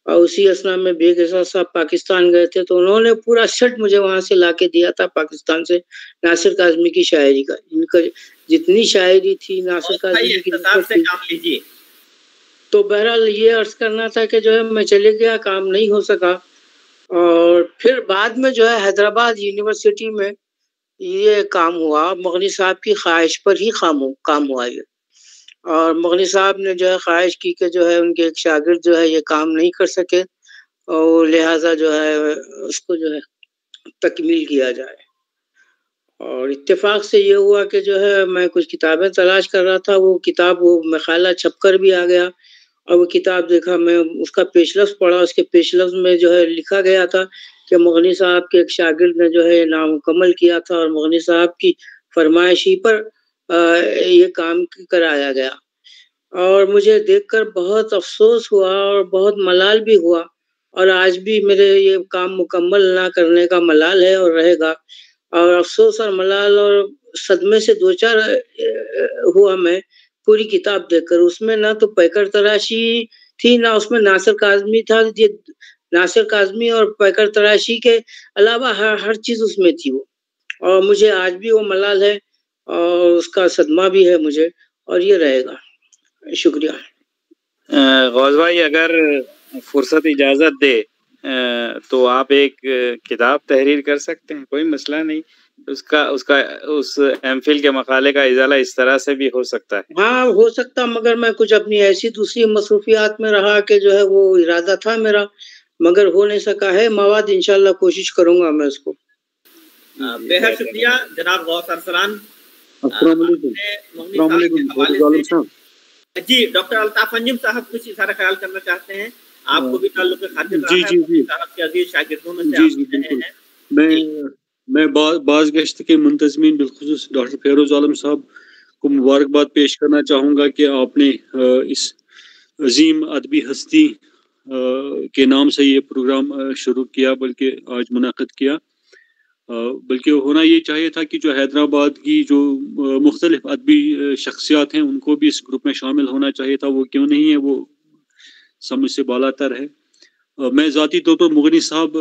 اور اسی اسنا میں بیگ احساس صاحب پاکستان گئے تھے, تو انہوں نے پورا سیٹ مجھے وہاں سے لا کے دیا تھا پاکستان سے, ناصر کاظمی کی شاعری کا. ان کا جتنی شاعری تھی ناصر کاظمی کی, تو بہرحال یہ عرض کرنا تھا کہ جو ہے میں چلے گیا, کام نہیں ہو سکا. اور پھر بعد میں جو ہے حیدرآباد یونیورسٹی میں یہ کام ہوا, مغنی صاحب کی خواہش پر ہی کام ہوا یہ. اور مغنی صاحب نے جو ہے خواہش کی کہ جو ہے ان کے ایک شاگرد جو ہے یہ کام نہیں کر سکے, اور لہٰذا جو ہے اس کو جو ہے تکمیل کیا جائے. اور اتفاق سے یہ ہوا کہ جو ہے میں کچھ کتابیں تلاش کر رہا تھا, وہ کتاب وہ مقالہ چھپ کر بھی آ گیا, اور وہ کتاب دیکھا میں, اس کا پیش لفظ پڑھا. اس کے پیش لفظ میں جو ہے لکھا گیا تھا کہ مغنی صاحب کے ایک شاگرد نے جو ہے نامکمل کیا تھا, اور مغنی صاحب کی فرمائشی پر یہ کام کرایا گیا. اور مجھے دیکھ کر بہت افسوس ہوا اور بہت ملال بھی ہوا, اور آج بھی میرے یہ کام مکمل نہ کرنے کا ملال ہے اور رہے گا. اور افسوس اور ملال اور صدمے سے 2-4 ہوا میں پوری کتاب دیکھ کر. اس میں نہ تو پیکر تراشی تھی, نہ اس میں ناصر کاظمی تھا. ناصر کاظمی اور پیکر تراشی کے علاوہ ہر چیز اس میں تھی وہ, اور مجھے آج بھی وہ ملال ہے اور اس کا صدمہ بھی ہے مجھے, اور یہ رہے گا. شکریہ. غوث بھائی اگر فرصت اجازت دے تو آپ ایک کتاب تحریر کر سکتے ہیں, کوئی مسئلہ نہیں. اس ایم فل کے مقالے کا ازالہ اس طرح سے بھی ہو سکتا ہے. ہاں ہو سکتا, مگر میں کچھ اپنی ایسی دوسری مصروفیات میں رہا کہ جو ہے وہ ارادہ تھا میرا, مگر ہو نہیں سکا ہے. مواد انشاءاللہ کوشش کروں گا میں اس کو. بہت شکریہ جناب غوث ارسلان. السلام علیکم. جی ڈاکٹر الطاف انجم صاحب کچھ اشارہ خیال کرنا چاہتے ہیں, آپ کو بھی تعلق خاطر رہا ہے صاحب کے عزیز شاگردوں میں سے آپ رہے ہیں. میں بعض گشت کے منتظمین بالخصوص ڈاکٹر فیروز عالم صاحب کو مبارکباد پیش کرنا چاہوں گا کہ آپ نے اس عظیم ادبی ہستی کے نام سے یہ پروگرام شروع کیا, بلکہ آج منعقد کیا. بلکہ ہونا یہ چاہیے تھا کہ جو حیدرآباد کی جو مختلف ادبی شخصیات ہیں ان کو بھی اس گروپ میں شامل ہونا چاہیے تھا. وہ کیوں نہیں ہے, وہ سمجھ سے بالا تر ہے. میں ذاتی طور پر مغنی صاحب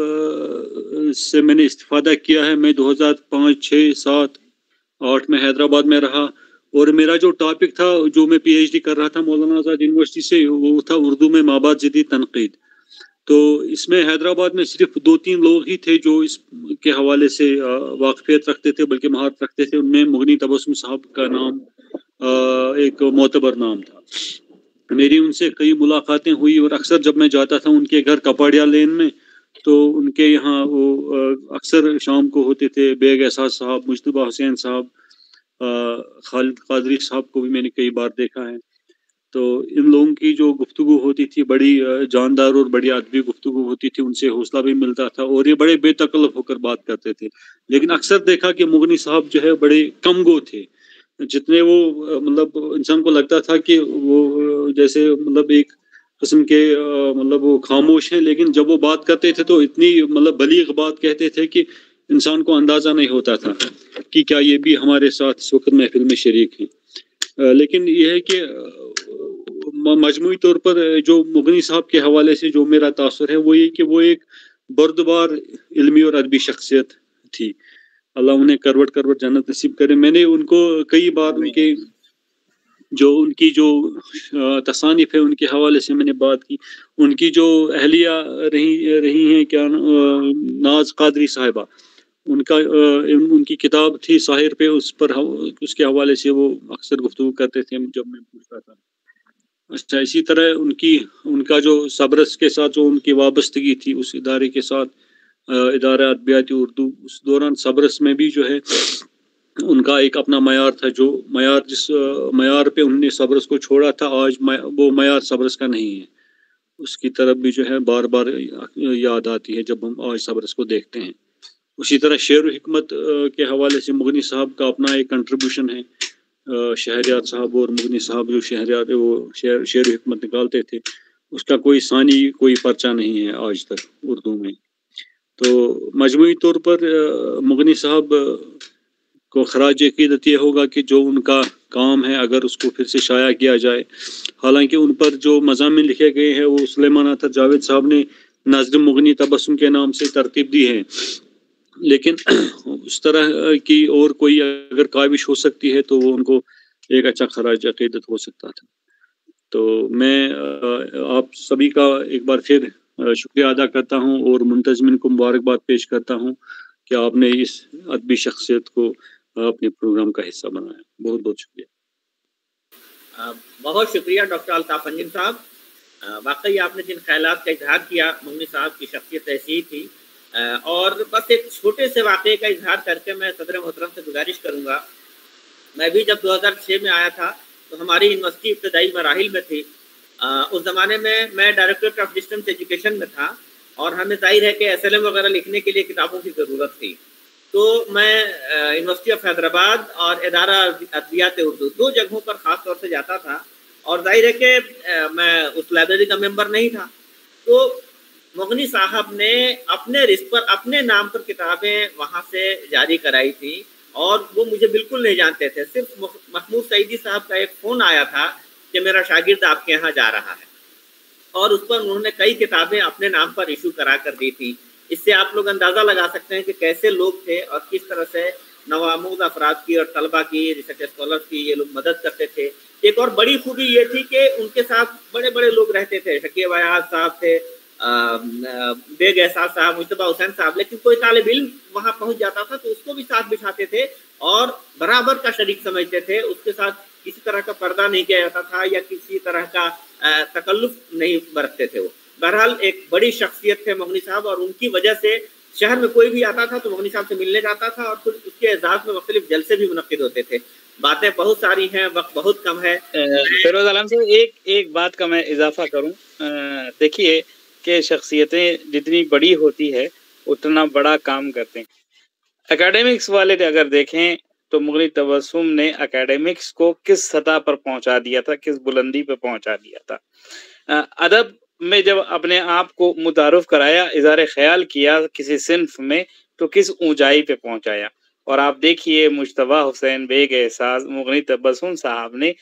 سے میں نے استفادہ کیا ہے. میں 2005, 6, 7, 8 میں حیدرآباد میں رہا, اور میرا جو ٹاپک تھا جو میں پی ایچ ڈی کر رہا تھا مولانا آزاد یونیورسٹی سے, وہ تھا اردو میں مابعد جدید تنقید. تو اس میں حیدرآباد میں صرف 2-3 لوگ ہی تھے جو اس کے حوالے سے واقفیت رکھتے تھے, بلکہ مہارت رکھتے تھے. ان میں مغنی تبسم صاحب کا نام ایک معتبر نام تھا. میری ان سے کئی ملاقاتیں ہوئی, اور اکثر جب میں جاتا تھا ان کے گھر کپاڑیا لین میں, تو ان کے یہاں وہ اکثر شام کو ہوتے تھے. بیگ احساس صاحب, مجتبیٰ حسین صاحب, خالد قادری صاحب کو بھی میں نے کئی بار دیکھا ہے. تو ان لوگوں کی جو گفتگو ہوتی تھی بڑی جاندار اور بڑی ادبی گفتگو ہوتی تھی. ان سے حوصلہ بھی ملتا تھا, اور یہ بڑے بے تکلف ہو کر بات کرتے تھے. لیکن اکثر دیکھا کہ مغنی صاحب جو ہے بڑے کم گو تھے. جتنے وہ مطلب انسان کو لگتا تھا کہ وہ جیسے مطلب ایک قسم کے مطلب وہ خاموش ہیں, لیکن جب وہ بات کرتے تھے تو اتنی مطلب بلیغ بات کہتے تھے کہ انسان کو اندازہ نہیں ہوتا تھا کہ کیا یہ بھی ہمارے ساتھ اس وقت محفل میں شریک ہیں. لیکن یہ ہے کہ مجموعی طور پر جو مغنی صاحب کے حوالے سے جو میرا تاثر ہے وہ یہ کہ وہ ایک بردبار علمی اور ادبی شخصیت تھی. اللہ انہیں کروٹ کروٹ جنت نصیب کرے. میں نے ان کو کئی بار ان کی جو تصانیف ہے ان کے حوالے سے میں نے بات کی. ان کی جو اہلیہ رہی ہیں کیا ناز قادری صاحبہ، ان کی کتاب تھی ساحر پہ، اس کے حوالے سے وہ اکثر گفتگو کرتے تھے جب میں پوچھتا تھا. اچھا، اسی طرح ان کا جو صبرس کے ساتھ جو ان کی وابستگی تھی اس ادارے کے ساتھ، ادارہ ادبیات اردو، اس دوران صبرس میں بھی جو ہے ان کا ایک اپنا معیار تھا، جو معیار جس معیار پہ انہوں نے صبرس کو چھوڑا تھا آج وہ معیار صبرس کا نہیں ہے. اس کی طرف بھی جو ہے بار بار یاد آتی ہے جب ہم آج صبرس کو دیکھتے ہیں. اسی طرح شعر و حکمت کے حوالے سے مغنی صاحب کا اپنا ایک کنٹریبیوشن ہے. شہریار صاحب اور مغنی صاحب جو شہریار وہ شعر و حکمت نکالتے تھے، اس کا کوئی ثانی کوئی پرچہ نہیں ہے آج تک اردو میں. تو مجموعی طور پر مغنی صاحب کو خراج عقیدت یہ ہوگا کہ جو ان کا کام ہے اگر اس کو پھر سے شائع کیا جائے. حالانکہ ان پر جو مضامین لکھے گئے ہیں وہ سلیمان اطہر جاوید صاحب نے نظم مغنی تبسم کے نام سے ترتیب دی ہے، لیکن اس طرح کی اور کوئی اگر کاوش ہو سکتی ہے تو وہ ان کو ایک اچھا خراج عقیدت ہو سکتا تھا. تو میں آپ سبھی کا ایک بار پھر شکریہ ادا کرتا ہوں اور منتظمین کو مبارکباد پیش کرتا ہوں کہ آپ نے اس ادبی شخصیت کو اپنے پروگرام کا حصہ بنایا. بہت بہت شکریہ. بہت شکریہ ڈاکٹر الطاف انجم صاحب. واقعی آپ نے جن خیالات کا اظہار کیا، مغنی صاحب کی شخصیت ایسی تھی. اور بس ایک چھوٹے سے واقعے کا اظہار کر کے میں صدر محترم سے گزارش کروں گا. میں بھی جب 2006 میں آیا تھا تو ہماری یونیورسٹی ابتدائی مراحل میں تھی. اس زمانے میں ڈائریکٹریٹ آف ڈسٹنس ایجوکیشن میں تھا اور ہمیں ظاہر ہے کہ SLM وغیرہ لکھنے کے لیے کتابوں کی ضرورت تھی. تو میں یونیورسٹی آف حیدرآباد اور ادارہ ادبیات اردو 2 جگہوں پر خاص طور سے جاتا تھا، اور ظاہر ہے کہ میں اس لائبریری کا ممبر نہیں تھا. تو مغنی صاحب نے اپنے رزق پر اپنے نام پر کتابیں وہاں سے جاری کرائی تھی، اور وہ مجھے بالکل نہیں جانتے تھے. صرف محمود سعیدی صاحب کا ایک فون آیا تھا کہ میرا شاگرد آپ کے یہاں جا رہا ہے، اور اس پر انہوں نے کئی کتابیں اپنے نام پر ایشو کرا کر دی تھی. اس سے آپ لوگ اندازہ لگا سکتے ہیں کہ کیسے لوگ تھے اور کس طرح سے نوآموز افراد کی اور طلبہ کی، ریسرچ اسکالرس کی یہ لوگ مدد کرتے تھے. ایک اور بڑی خوبی یہ تھی کہ ان کے ساتھ بڑے بڑے لوگ رہتے تھے. شکیب ایاز صاحب تھے، بیگ احساس صاحب، مجتبیٰ حسین صاحب. لیکن کوئی طالب علم وہاں پہنچ جاتا تھا تو اس کو بھی ساتھ بٹھاتے تھے اور برابر کا شریک سمجھتے تھے. اس کے ساتھ کسی طرح کا پردہ نہیں کیا جاتا تھا یا کسی طرح کا تکلف نہیں برتتے تھے. وہ بہرحال ایک بڑی شخصیت تھے مغنی صاحب، اور ان کی وجہ سے شہر میں کوئی بھی آتا تھا تو مغنی صاحب سے ملنے جاتا تھا، اور پھر اس کے اعزاز میں مختلف جلسے بھی منعقد ہوتے تھے. باتیں بہت ساری ہیں، وقت بہت کم ہے. فیروز عالم سے ایک بات کا میں اضافہ کروں. دیکھیے کہ شخصیتیں جتنی بڑی ہوتی ہے اتنا بڑا کام کرتے ہیں. اکیڈمکس والے اگر دیکھیں تو مغنی تبسم نے اکیڈمکس کو کس سطح پر پہنچا دیا تھا، کس بلندی پہ پہنچا دیا تھا. ادب میں جب اپنے آپ کو متعارف کرایا، اظہار خیال کیا کسی صنف میں، تو کس اونچائی پہ پہنچایا. اور آپ دیکھیے مجتبیٰ حسین، بیگ احساس، مغنی تبسم صاحب نے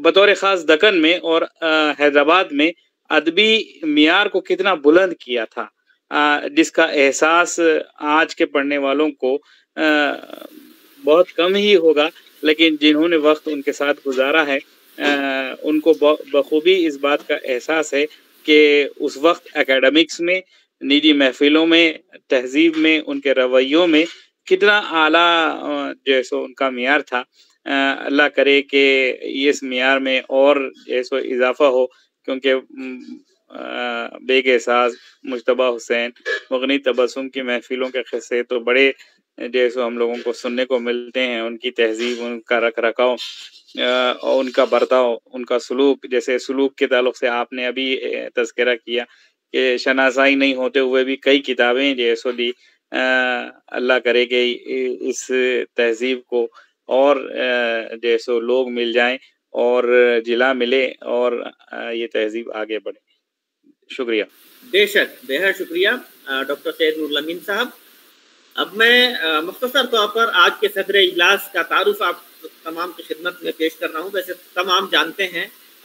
بطور خاص دکن میں اور حیدرآباد میں ادبی معیار کو کتنا بلند کیا تھا، جس کا احساس آج کے پڑھنے والوں کو بہت کم ہی ہوگا. لیکن جنہوں نے وقت ان کے ساتھ گزارا ہے ان کو بخوبی اس بات کا احساس ہے کہ اس وقت اکیڈمکس میں، نجی محفلوں میں، تہذیب میں، ان کے رویوں میں کتنا اعلیٰ جیسو ان کا معیار تھا. اللہ کرے کہ اس معیار میں اور جیسو اضافہ ہو، کیونکہ بیگ احساس، مجتبیٰ حسین، مغنی تبسم کی محفلوں کے قصے تو بڑے جیسو ہم لوگوں کو سننے کو ملتے ہیں. ان کی تہذیب، ان کا رکھ رکھاؤ اور ان کا برتاؤ، ان کا سلوک. جیسے سلوک کے تعلق سے آپ نے ابھی تذکرہ کیا کہ شناسائی نہیں ہوتے ہوئے بھی کئی کتابیں جیسو دی. اللہ کرے کہ اس تہذیب کو اور جیسو لوگ مل جائیں اور جلا ملے اور یہ تہذیب آگے بڑھے. شکریہ. بے شک، بہت شکریہ ڈاکٹر سید نور الامین صاحب. اب میں مختصر طور پر آج کے صدر اجلاس کا تعارف آپ تمام کی خدمت میں پیش کر رہا ہوں. ویسے تمام جانتے ہیں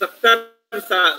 70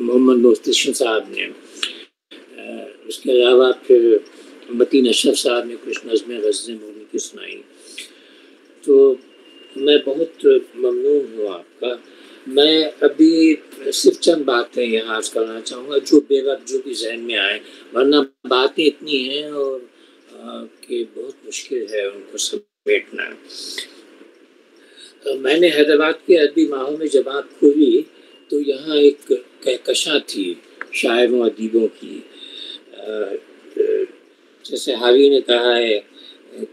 محمد مفتشن صاحب نے، اس کے علاوہ پھر متین اشرف صاحب نے کچھ نظمیں غزلیں مغنی کی سنائی. تو میں بہت ممنون ہوں آپ کا. میں ابھی صرف چند باتیں یہاں عرض کرنا چاہوں گا جو بے وقت جو بھی ذہن میں آئیں، ورنہ باتیں اتنی ہیں اور کہ بہت مشکل ہے ان کو سمیٹنا. میں نے حیدرآباد کے ادبی ماحول میں جب آنکھ کھولی تو یہاں ایک کہکشاں تھی شاعروں ادیبوں کی. جیسے حاوی نے کہا ہے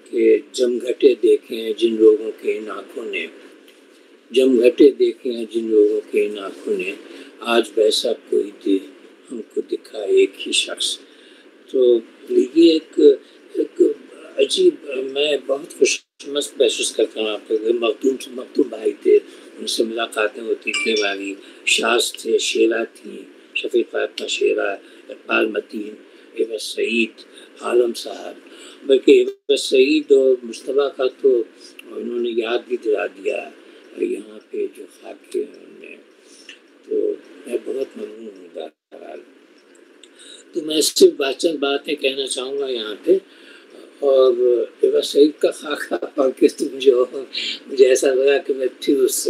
کہ جم گھٹے دیکھے ہیں جن لوگوں کے ان آنکھوں نے، جم گھٹے دیکھے ہیں جن لوگوں کے ان آنکھوں نے، آج ویسا کوئی دے ہم کو دکھا ایک ہی شخص. تو یہ ایک عجیب، میں بہت خوش محسوس کرتا ہوں. آپ کو مختوم بھائی تھے، ان سے ملاقاتیں ہوتی تھیں ہماری. شاز تھے، شیرہ تھیں، شفیق فاطمہ شیرہ، اقبال متین، عوض سعید، عالم صاحب. بلکہ عوض سعید اور مصطفیٰ کا تو انہوں نے یاد بھی دلا دیا یہاں پہ جو خاک کے انہوں نے. تو میں بہت ممنون ہوں بہرحال. تو میں صرف چند باتیں کہنا چاہوں گا یہاں پہ. اور عوض سعید کا خاکہ پڑھ کے تو مجھے ایسا لگا کہ میں پھر اس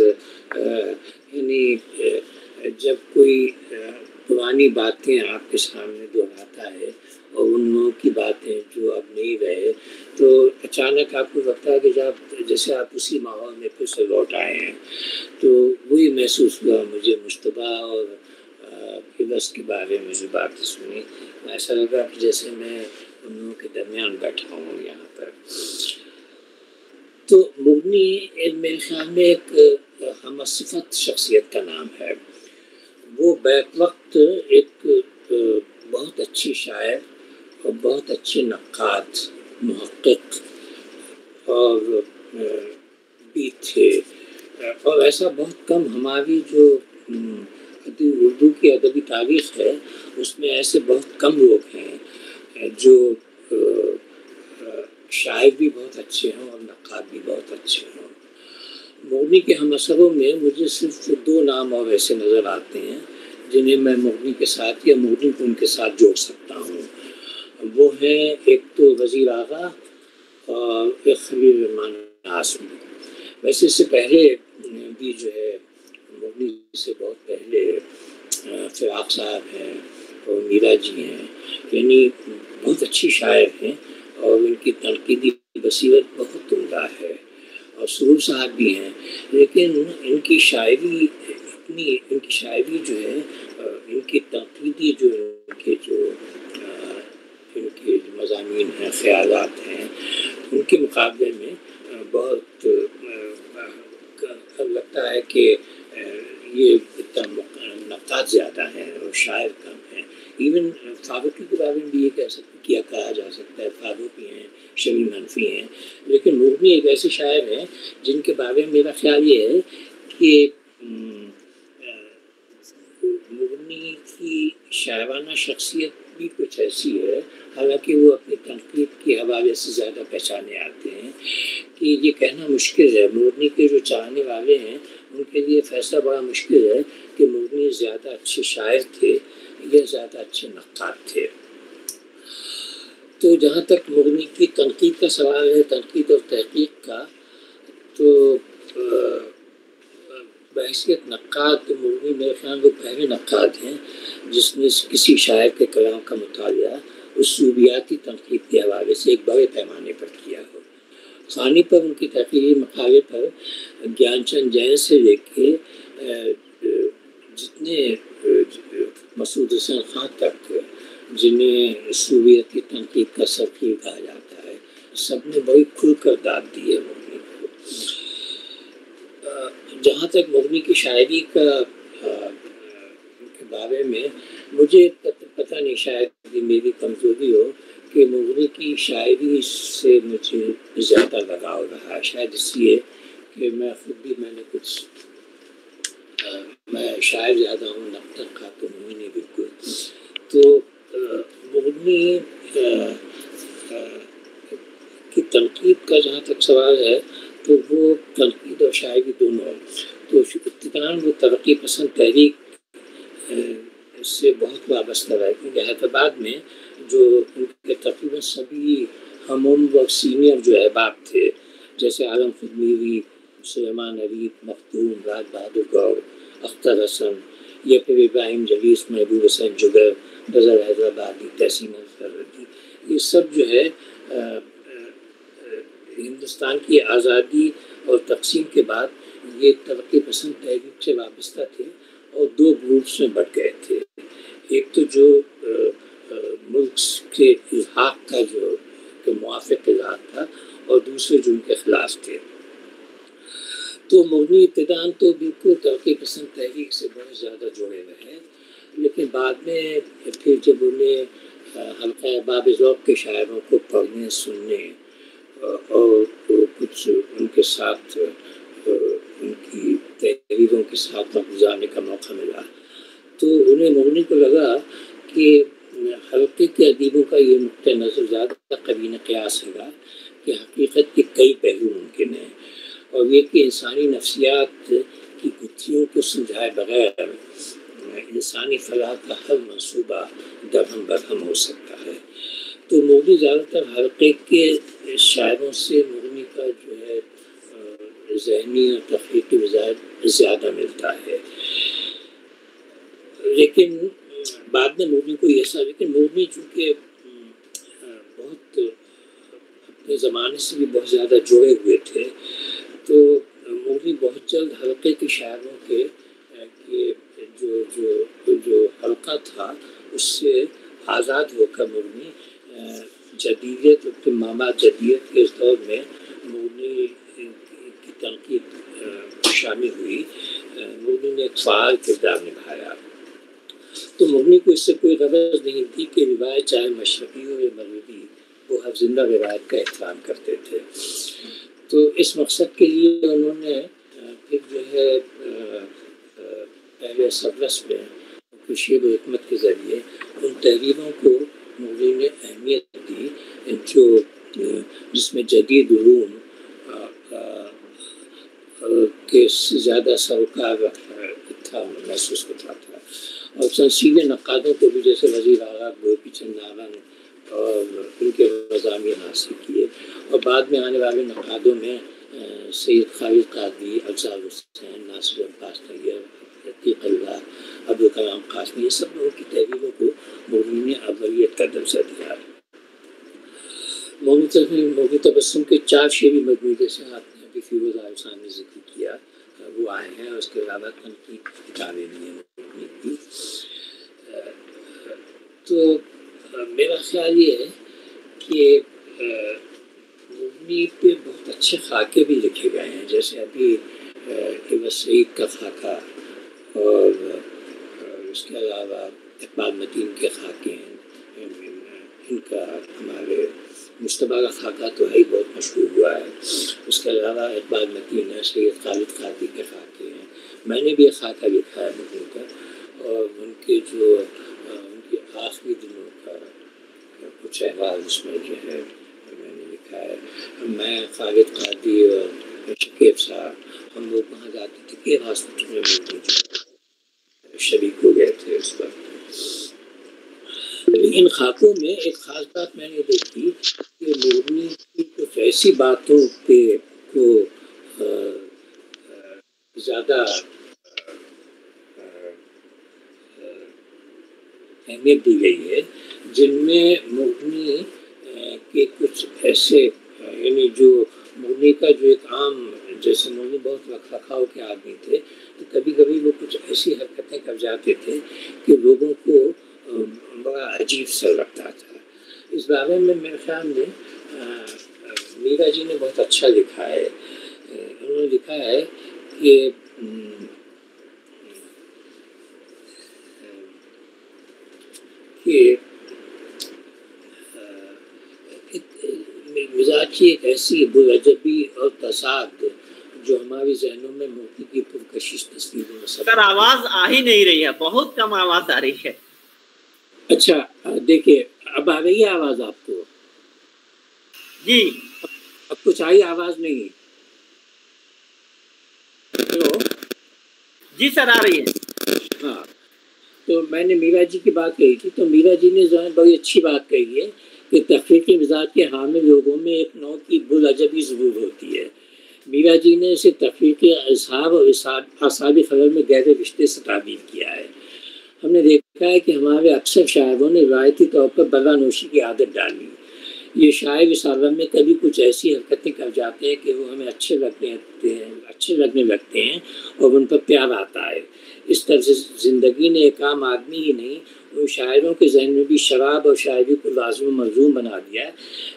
یعنی جب کوئی پرانی باتیں آپ کے سامنے دہراتا ہے اور ان لوگوں کی باتیں جو اب نہیں رہے، تو اچانک آپ کو لگتا ہے کہ جب جیسے آپ اسی ماحول میں پھر سے لوٹ آئے ہیں. تو وہی محسوس ہوا مجھے مصطفیٰ اور عوض کے بارے میں جو باتیں سنی. ایسا لگا کہ جیسے میں ان لوگوں کے درمیان بیٹھا ہوں یہاں پر. تو مغنی میرے خیال میں ایک ہم صفت شخصیت کا نام ہے. وہ بیک وقت ایک بہت اچھی شاعر اور بہت اچھے نقاد، محقق اور بھی تھے. اور ایسا بہت کم ہماری جو اردو کی ادبی تاریخ ہے اس میں ایسے بہت کم لوگ ہیں جو شاعر بھی بہت اچھے ہوں اور نقاد بھی بہت اچھے ہوں. مغنی کے ہم اثروں میں مجھے صرف 2 نام اور ایسے نظر آتے ہیں جنہیں میں مغنی کے ساتھ یا مغنی کو ان کے ساتھ جوڑ سکتا ہوں. وہ ہیں ایک تو وزیر آغا اور ایک خلیل الرحمن آسمی. ویسے اس سے پہلے بھی جو ہے مغنی سے بہت پہلے فراق صاحب ہیں اور میرا جی ہیں، یعنی بہت اچھی شاعر ہیں اور ان کی تنقیدی بصیرت بہت عمدہ ہے. اور سرور صاحب بھی ہیں، لیکن ان کی شاعری جو ہے، ان کی تنقیدی جو ان کے مضامین ہیں، خیالات ہیں، ان کے مقابلے میں بہت لگتا ہے کہ یہ نقاد زیادہ ہیں اور شاعر کم ہیں. ایون فاروقی کے بارے میں بھی یہ کہا جا سکتا ہے، فاروقی ہیں، شمیم حنفی ہیں. لیکن مغنی ایک ایسے شاعر ہیں جن کے بارے میں میرا خیال یہ ہے کہ مغنی کی شاعرانہ شخصیت بھی کچھ ایسی ہے، حالانکہ وہ اپنی تنقید کے حوالے سے زیادہ پہچانے آتے ہیں کہ یہ کہنا مشکل ہے. مغنی کے جو چاہنے والے ہیں ان کے لیے فیصلہ بڑا مشکل ہے کہ مغنی زیادہ اچھے شاعر تھے یا زیادہ اچھے نقاد تھے. تو جہاں تک مغنی کی تنقید کا سوال ہے، تنقید اور تحقیق کا، تو بحیثیت نقاد مغنی میرے خیال وہ پہلے نقاد ہیں جس نے کسی شاعر کے کلام کا مطالعہ اسلوبیاتی تنقید کے حوالے سے ایک بڑے پیمانے پر کیا ہو. ثانی پر ان کی تحقیقی مقالے پر گیان چند جین سے لے کے جتنے مسعود حسین خان تک جنہیں اسلوبیاتی تنقید کا سفیر کہا جاتا ہے، سب نے بڑی کھل کر داد دی ہے مغنی کو. جہاں تک مغنی کی شاعری کے بارے میں مجھے پتہ نہیں، شاید میری کمزوری ہو کہ مغنی کی شاعری سے مجھے زیادہ لگاؤ رہا ہے. شاید اس لیے کہ میں نے کچھ میں شاعر زیادہ ہوں، نقد کا تو ہوں ہی نہیں بالکل. تو مغنی کی تنقید کا جہاں تک سوال ہے تو وہ تنقید اور شاعری دونوں ہے. تو ابتداً وہ ترقی پسند تحریک اس سے بہت وابستہ رہا، کیونکہ حیدرآباد میں جو ان کے تقریباً سبھی ہم عمر و سینئر جو احباب تھے، جیسے عالم خود میری، سلیمان عریف، مختوم، راج بہادر گور، اختر حسن، یا پھر ابراہیم جلیس، محبوب حسین جگر، نظر حیدرآبادی، تحسین الفردی، یہ سب جو ہے ہندوستان کی آزادی اور تقسیم کے بعد یہ ترقی پسند تحریک سے وابستہ تھے اور دو گروپس میں بٹ گئے تھے۔ ایک تو جو ملک کے الحاق کا جو موافق الحاق تھا، اور دوسرے جو ان کے خلاف تھے۔ تو مغنی ابتداءً تو بالکل ترقی پسند تحریک سے بہت زیادہ جڑے ہوئے ہیں، لیکن بعد میں پھر جب انہیں حلقہ باب ذوق کے شاعروں کو پڑھنے، سننے اور کچھ ان کے ساتھ ان کی تحریروں کے ساتھ گزارنے کا موقع ملا، تو انہیں مغنی کو لگا کہ حلقے کے ادیبوں کا یہ نقطۂ نظر زیادہ قرین قیاس ہے کہ حقیقت کے کئی پہلو ممکن ہیں، اور یہ کہ انسانی نفسیات کی گتھیوں کو سلجھائے بغیر انسانی فلاح کا ہر منصوبہ درہم برہم ہو سکتا ہے۔ تو مغنی زیادہ تر حلقے کے شاعروں سے مغنی کا جو ہے ذہنی اور تخلیقی مزاج زیادہ ملتا ہے، لیکن بعد میں مغنی کو لیکن مغنی چونکہ بہت اپنے زمانے سے بھی بہت زیادہ جڑے ہوئے تھے، تو مغنی بہت جلد حلقے کے شاعروں کے جو حلقہ تھا اس سے آزاد ہو کر مغنی جدیدیت اور ماما جدیدیت کے اس دور میں مغنی کی تنقید شامل ہوئی، مغنی نے ایک فعال کردار نبھایا۔ تو مغنی کو اس سے کوئی غرض نہیں تھی کہ روایت چاہے مشرقی ہو یا مغربی، وہ ہر زندہ روایت کا احترام کرتے تھے۔ تو اس مقصد کے لیے انہوں نے پھر جو ہے پہلے سبرس میں شعر و حکمت کے ذریعے ان تحریروں کو مغنی نے اہمیت دی جس میں جدید علوم کے زیادہ سروکار تھا محسوس ہوتا تھا، اور سنسیدہ نقادوں کو بھی جیسے وزیر اعلیٰ گوپی چند نارنگ اور ان کے مضامین حاصل کیے، اور بعد میں آنے والے نقادوں میں سید خالد قادری، افضال حسین، ناصر عباس طیب، عتیق اللہ، عبدالکلام قاسمی، یہ سب لوگوں کی تحریروں کو مغنی نے اولیت کا درجہ دیا۔ مغنی تبسم کے 4 شعری مجموعے جیسے آپ نے ابھی فیروز آل نے ذکر کیا وہ آئے ہیں، اور اس کے علاوہ تنقید کی کتابیں بھی ہیں مغنی کی۔ تو میرا خیال یہ ہے کہ مغنی پہ بہت اچھے خاکے بھی لکھے گئے ہیں، جیسے ابھی عوض سعید کا خاکہ، اور اس کے علاوہ اقبال متین کے خاکے ہیں، ان کا ہمارے مشتبہ کا خاکہ تو ہے ہی بہت مشہور ہوا ہے، اس کے علاوہ اقبال متین ہے، سید خالد قادری کے خاکے ہیں، میں نے بھی ایک خاکہ لکھا ہے مغنی کا، اور ان کے جو ان کے آخری دنوں کا کچھ احوال اس میں جو ہے میں نے لکھا ہے۔ میں خالد قادری اور شکیب صاحب ہم لوگ وہاں جاتے تھے کہ ہاسپٹل میں مغنی شریک ہو گئے تھے اس وقت۔ ان خاکوں میں ایک خاص بات میں نے دیکھی کہ مغنی کی کچھ ایسی باتوں پہ کو زیادہ اہمیت دی گئی ہے، جن میں مغنی کے کچھ ایسے یعنی جو مغنی کا جو ایک عام، جیسے مغنی بہت رکھ رکھاؤ کے آدمی تھے، تو کبھی کبھی وہ کچھ ایسی حرکتیں کر جاتے تھے کہ لوگوں کو بڑا عجیب سا لگتا تھا۔ اس بارے میں میرے خیال میں میرا جی نے بہت اچھا لکھا ہے، انہوں نے لکھا ہے کہ مزاج کی ایک ایسی برعجبی اور تصاد جو ہماری ذہنوں میں موتی کی پرکشش تصویروں میں سر آواز آ ہی نہیں رہی ہے، بہت کم آواز آ رہی ہے۔ اچھا دیکھیے اب آ رہی ہے آواز آپ کو؟ جی اب کچھ آئی آواز نہیں؟ ہلو جی سر آ رہی ہے۔ ہاں تو میں نے میرا جی کی بات کہی تھی، تو میرا جی نے جو ہے بڑی اچھی بات کہی ہے کہ تخلیقی مزاج کے حامل لوگوں میں ایک نوع کی بلعجبی ضرور ہوتی ہے۔ میرا جی نے اسے تخلیقی اصحاب اور اعصابی خلل میں گہرے رشتے سے تعبیر کیا ہے۔ ہم نے دیکھا ہے کہ ہمارے اکثر شاعروں نے روایتی طور پر بلا نوشی کی عادت ڈالی۔ یہ شاعر اس عالم میں کبھی کچھ ایسی حرکتیں کر جاتے ہیں کہ وہ ہمیں اچھے لگنے لگتے ہیں اور ان پر پیار آتا ہے۔ اس طرز زندگی نے ایک عام آدمی ہی نہیں، ان شاعروں کے ذہن میں بھی شراب اور شاعری کو لازم و ملزوم بنا دیا ہے۔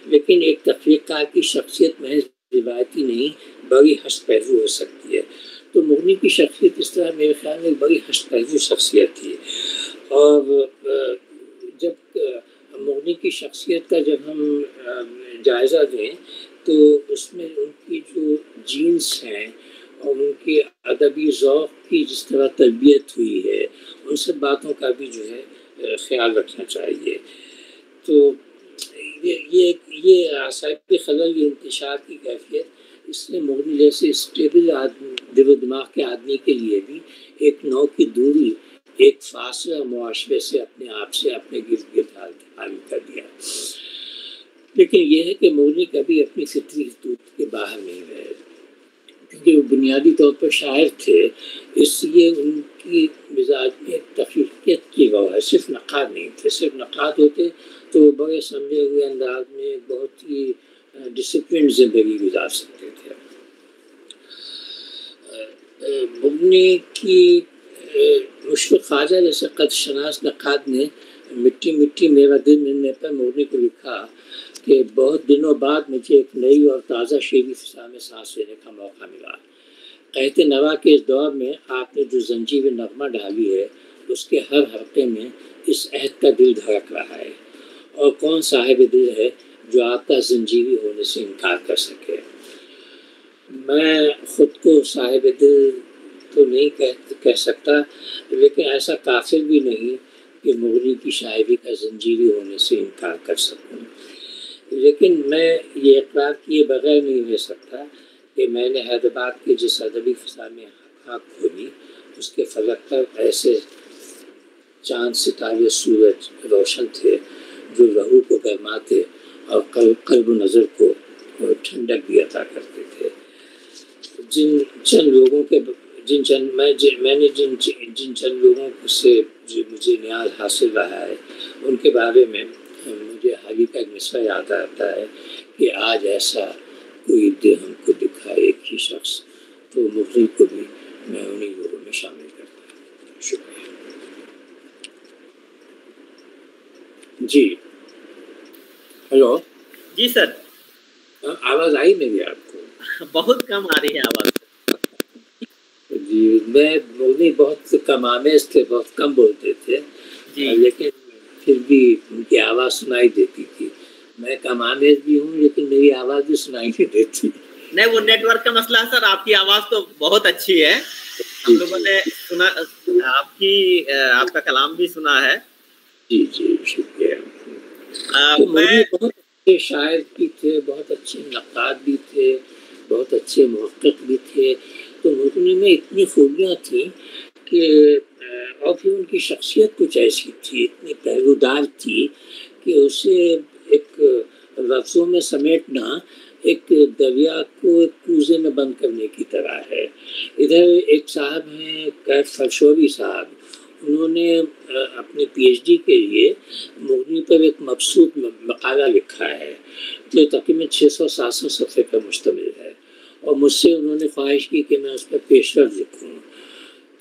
لیکن ایک تخلیق کار کی شخصیت محض روایتی نہیں، بڑی ہست پہلو ہو سکتی ہے۔ تو مغنی کی شخصیت اس طرح میرے خیال میں بڑی ہست پہلو شخصیت تھی۔ اور جب مغنی کی شخصیت کا جب ہم جائزہ دیں تو اس میں ان کی جو جینس ہیں اور ان کی ادبی ذوق کی جس طرح تربیت ہوئی ہے، ان سب باتوں کا بھی جو ہے خیال رکھنا چاہیے۔ تو یہ اعصابی خلل، یہ انتشار کی کیفیت، اس نے مغنی جیسے اسٹیبل دل و دماغ کے آدمی کے لیے بھی ایک نوع کی دوری، ایک فاصلہ معاشرے سے، اپنے آپ سے، اپنے گرد گرد حاوی کر دیا۔ لیکن یہ ہے کہ مغنی کبھی اپنی فطری حدود کے باہر نہیں رہے، کیونکہ وہ بنیادی طور پر شاعر تھے، اس لیے ان کی مزاج میں تخلیقیت کی وہ ہے، صرف نقاد نہیں تھے۔ صرف نقاد ہوتے تو وہ بڑے سمجھے ہوئے انداز میں بہت ہی ڈسپلن زندگی گزار سکتے تھے۔ مغنی کی مشفق خواجہ جیسے قدر شناس نقاد نے مٹی مٹی میرا دل ملنے پر مغنی کو لکھا کہ بہت دنوں بعد مجھے ایک نئی اور تازہ شعری فضا میں سانس لینے کا موقع ملا۔ قحط نوا کے اس دور میں آپ نے جو زنجیر نغمہ ڈالی ہے، اس کے ہر حلقے میں اس عہد کا دل دھڑک رہا ہے، اور کون صاحب دل ہے جو آپ کا زنجیری ہونے سے انکار کر سکے۔ میں خود کو صاحب دل تو نہیں کہہ سکتا، لیکن ایسا کافر بھی نہیں کہ مغنی کی شاعری کا زنجیری ہونے سے انکار کر سکوں۔ لیکن میں یہ اقرار کیے بغیر نہیں رہ سکتا کہ میں نے حیدرآباد کے جس ادبی فضا میں آنکھ کھولی، اس کے فلک پر ایسے چاند ستارے سورج روشن تھے جو روح کو گرماتے اور قلب و نظر کو ٹھنڈک بھی عطا کرتے تھے۔ جن چند لوگوں سے جو مجھے نیاز حاصل رہا ہے، ان کے بارے میں مجھے حالی کا ایک مصرع یاد آتا ہے کہ آج ایسا کوئی دل ہم کو دکھا ایک ہی شخص، تو مغنی کو بھی میں انہیں لوگوں میں شامل کرتا ہوں۔ شکریہ۔ جی ہلو، جی سر، آواز آئی میری آپ کو؟ بہت کم آ رہی ہے آواز۔ جی، میں مغنی بہت کم آمیز تھے، بہت کم بولتے تھے، لیکن پھر بھی ان کی آواز سنائی دیتی تھی۔ میں کم آمیز بھی ہوں، لیکن میری آواز بھی سنائی نہیں دیتی۔ نہیں، وہ نیٹ ورک کا مسئلہ ہے سر۔ آپ کی آواز تو بہت اچھی ہے، ہم لوگوں نے سنا، آپ کا کلام بھی سنا ہے۔ جی جی، شکریہ۔ مغنی بہت اچھے شاعر بھی تھے، بہت اچھے نقاد بھی تھے، بہت اچھے محقق بھی تھے۔ تو مغنی میں اتنی خوبیاں تھیں کہ اور پھر ان کی شخصیت کچھ ایسی تھی، اتنی پہلودار تھی کہ اسے ایک لفظوں میں سمیٹنا ایک دریا کو ایک کوزے میں بند کرنے کی طرح ہے۔ ادھر ایک صاحب ہیں کیف فرشوری صاحب، انہوں نے اپنے پی ایچ ڈی کے لیے مغنی پر ایک مبسوط مقالہ لکھا ہے جو تقریباً 600-700 صفحے پر مشتمل ہے، اور مجھ سے انہوں نے خواہش کی کہ میں اس پر پیشرفت لکھوں۔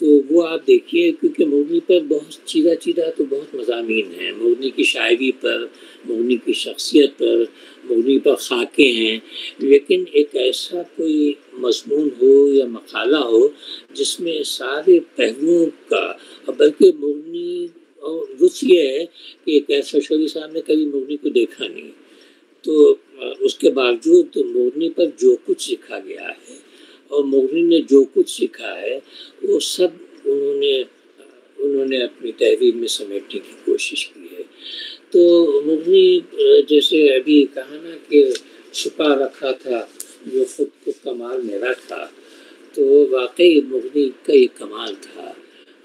تو وہ آپ دیکھیے، کیونکہ مغنی پر بہت چیدہ تو بہت مضامین ہیں، مغنی کی شاعری پر، مغنی کی شخصیت پر، مغنی پر خاکے ہیں، لیکن ایک ایسا کوئی مضمون ہو یا مقالہ ہو جس میں سارے پہلوؤں کا، اور بلکہ مغنی، اور لطف یہ ہے کہ کیف فرشوری صاحب نے کبھی مغنی کو دیکھا نہیں، تو اس کے باوجود مغنی پر جو کچھ لکھا گیا ہے اور مغنی نے جو کچھ لکھا ہے وہ سب انہوں نے اپنی تحریر میں سمیٹنے کی کوشش کی ہے۔ تو مغنی جیسے ابھی کہا نا کہ چھپا رکھا تھا جو خود کو کمال میرا تھا، تو واقعی مغنی کا یہ کمال تھا،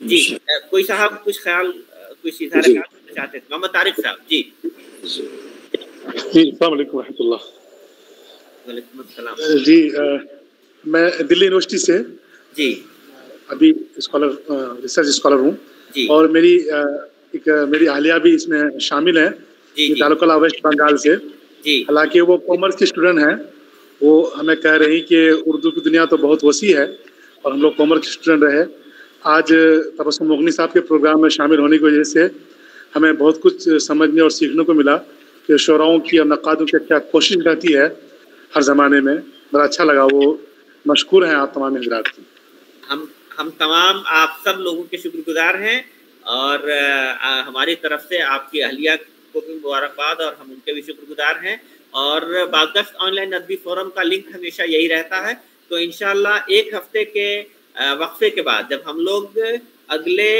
جی کوئی صاحب کچھ خیال کچھ اظہار خیال کرنا چاہتے ہیں؟ محمد طارق صاحب جی السلام علیکم ورحمۃ اللہ. وعلیکم السلام. جی میں دلی یونیورسٹی سے جی ابھی اسکالر ریسرچ اسکالر ہوں جی اور میری اہلیہ بھی اس میں شامل ہیں. جی تعلق ویسٹ بنگال سے. جی حالانکہ وہ کامرس کی اسٹوڈنٹ ہیں. وہ ہمیں کہہ رہی کہ اردو کی دنیا تو بہت وسیع ہے اور ہم لوگ کامرس کے اسٹوڈنٹ رہے. آج تبسم مغنی صاحب کے پروگرام میں شامل ہونے کی وجہ سے ہمیں بہت کچھ سمجھنے اور سیکھنے کو ملا کہ شعراؤں کی اور نقادوں کی کیا کوشش رہتی ہے ہر زمانے میں. بڑا اچھا لگا. وہ مشکور ہیں آپ تمام حضرات کی. ہم تمام آپ سب لوگوں کے شکر گزار ہیں اور ہماری طرف سے آپ کی اہلیہ کو بھی مبارکباد اور ہم ان کے بھی شکر گزار ہیں. اور بازگشت آن لائن ادبی فورم کا لنک ہمیشہ یہی رہتا ہے. تو انشاءاللہ ایک ہفتے کے وقفے کے بعد جب ہم لوگ اگلے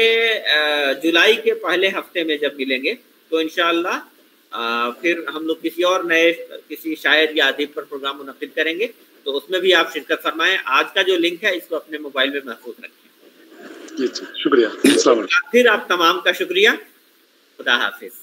جولائی کے پہلے ہفتے میں جب ملیں گے تو انشاءاللہ پھر ہم لوگ کسی اور نئے کسی شاعر یا ادیب پر پروگرام منعقد کریں گے. تو اس میں بھی آپ شرکت فرمائیں. آج کا جو لنک ہے اس کو اپنے موبائل میں محفوظ رکھیں. شکریہ. السلام علیکم. پھر آپ تمام کا شکریہ. خدا حافظ.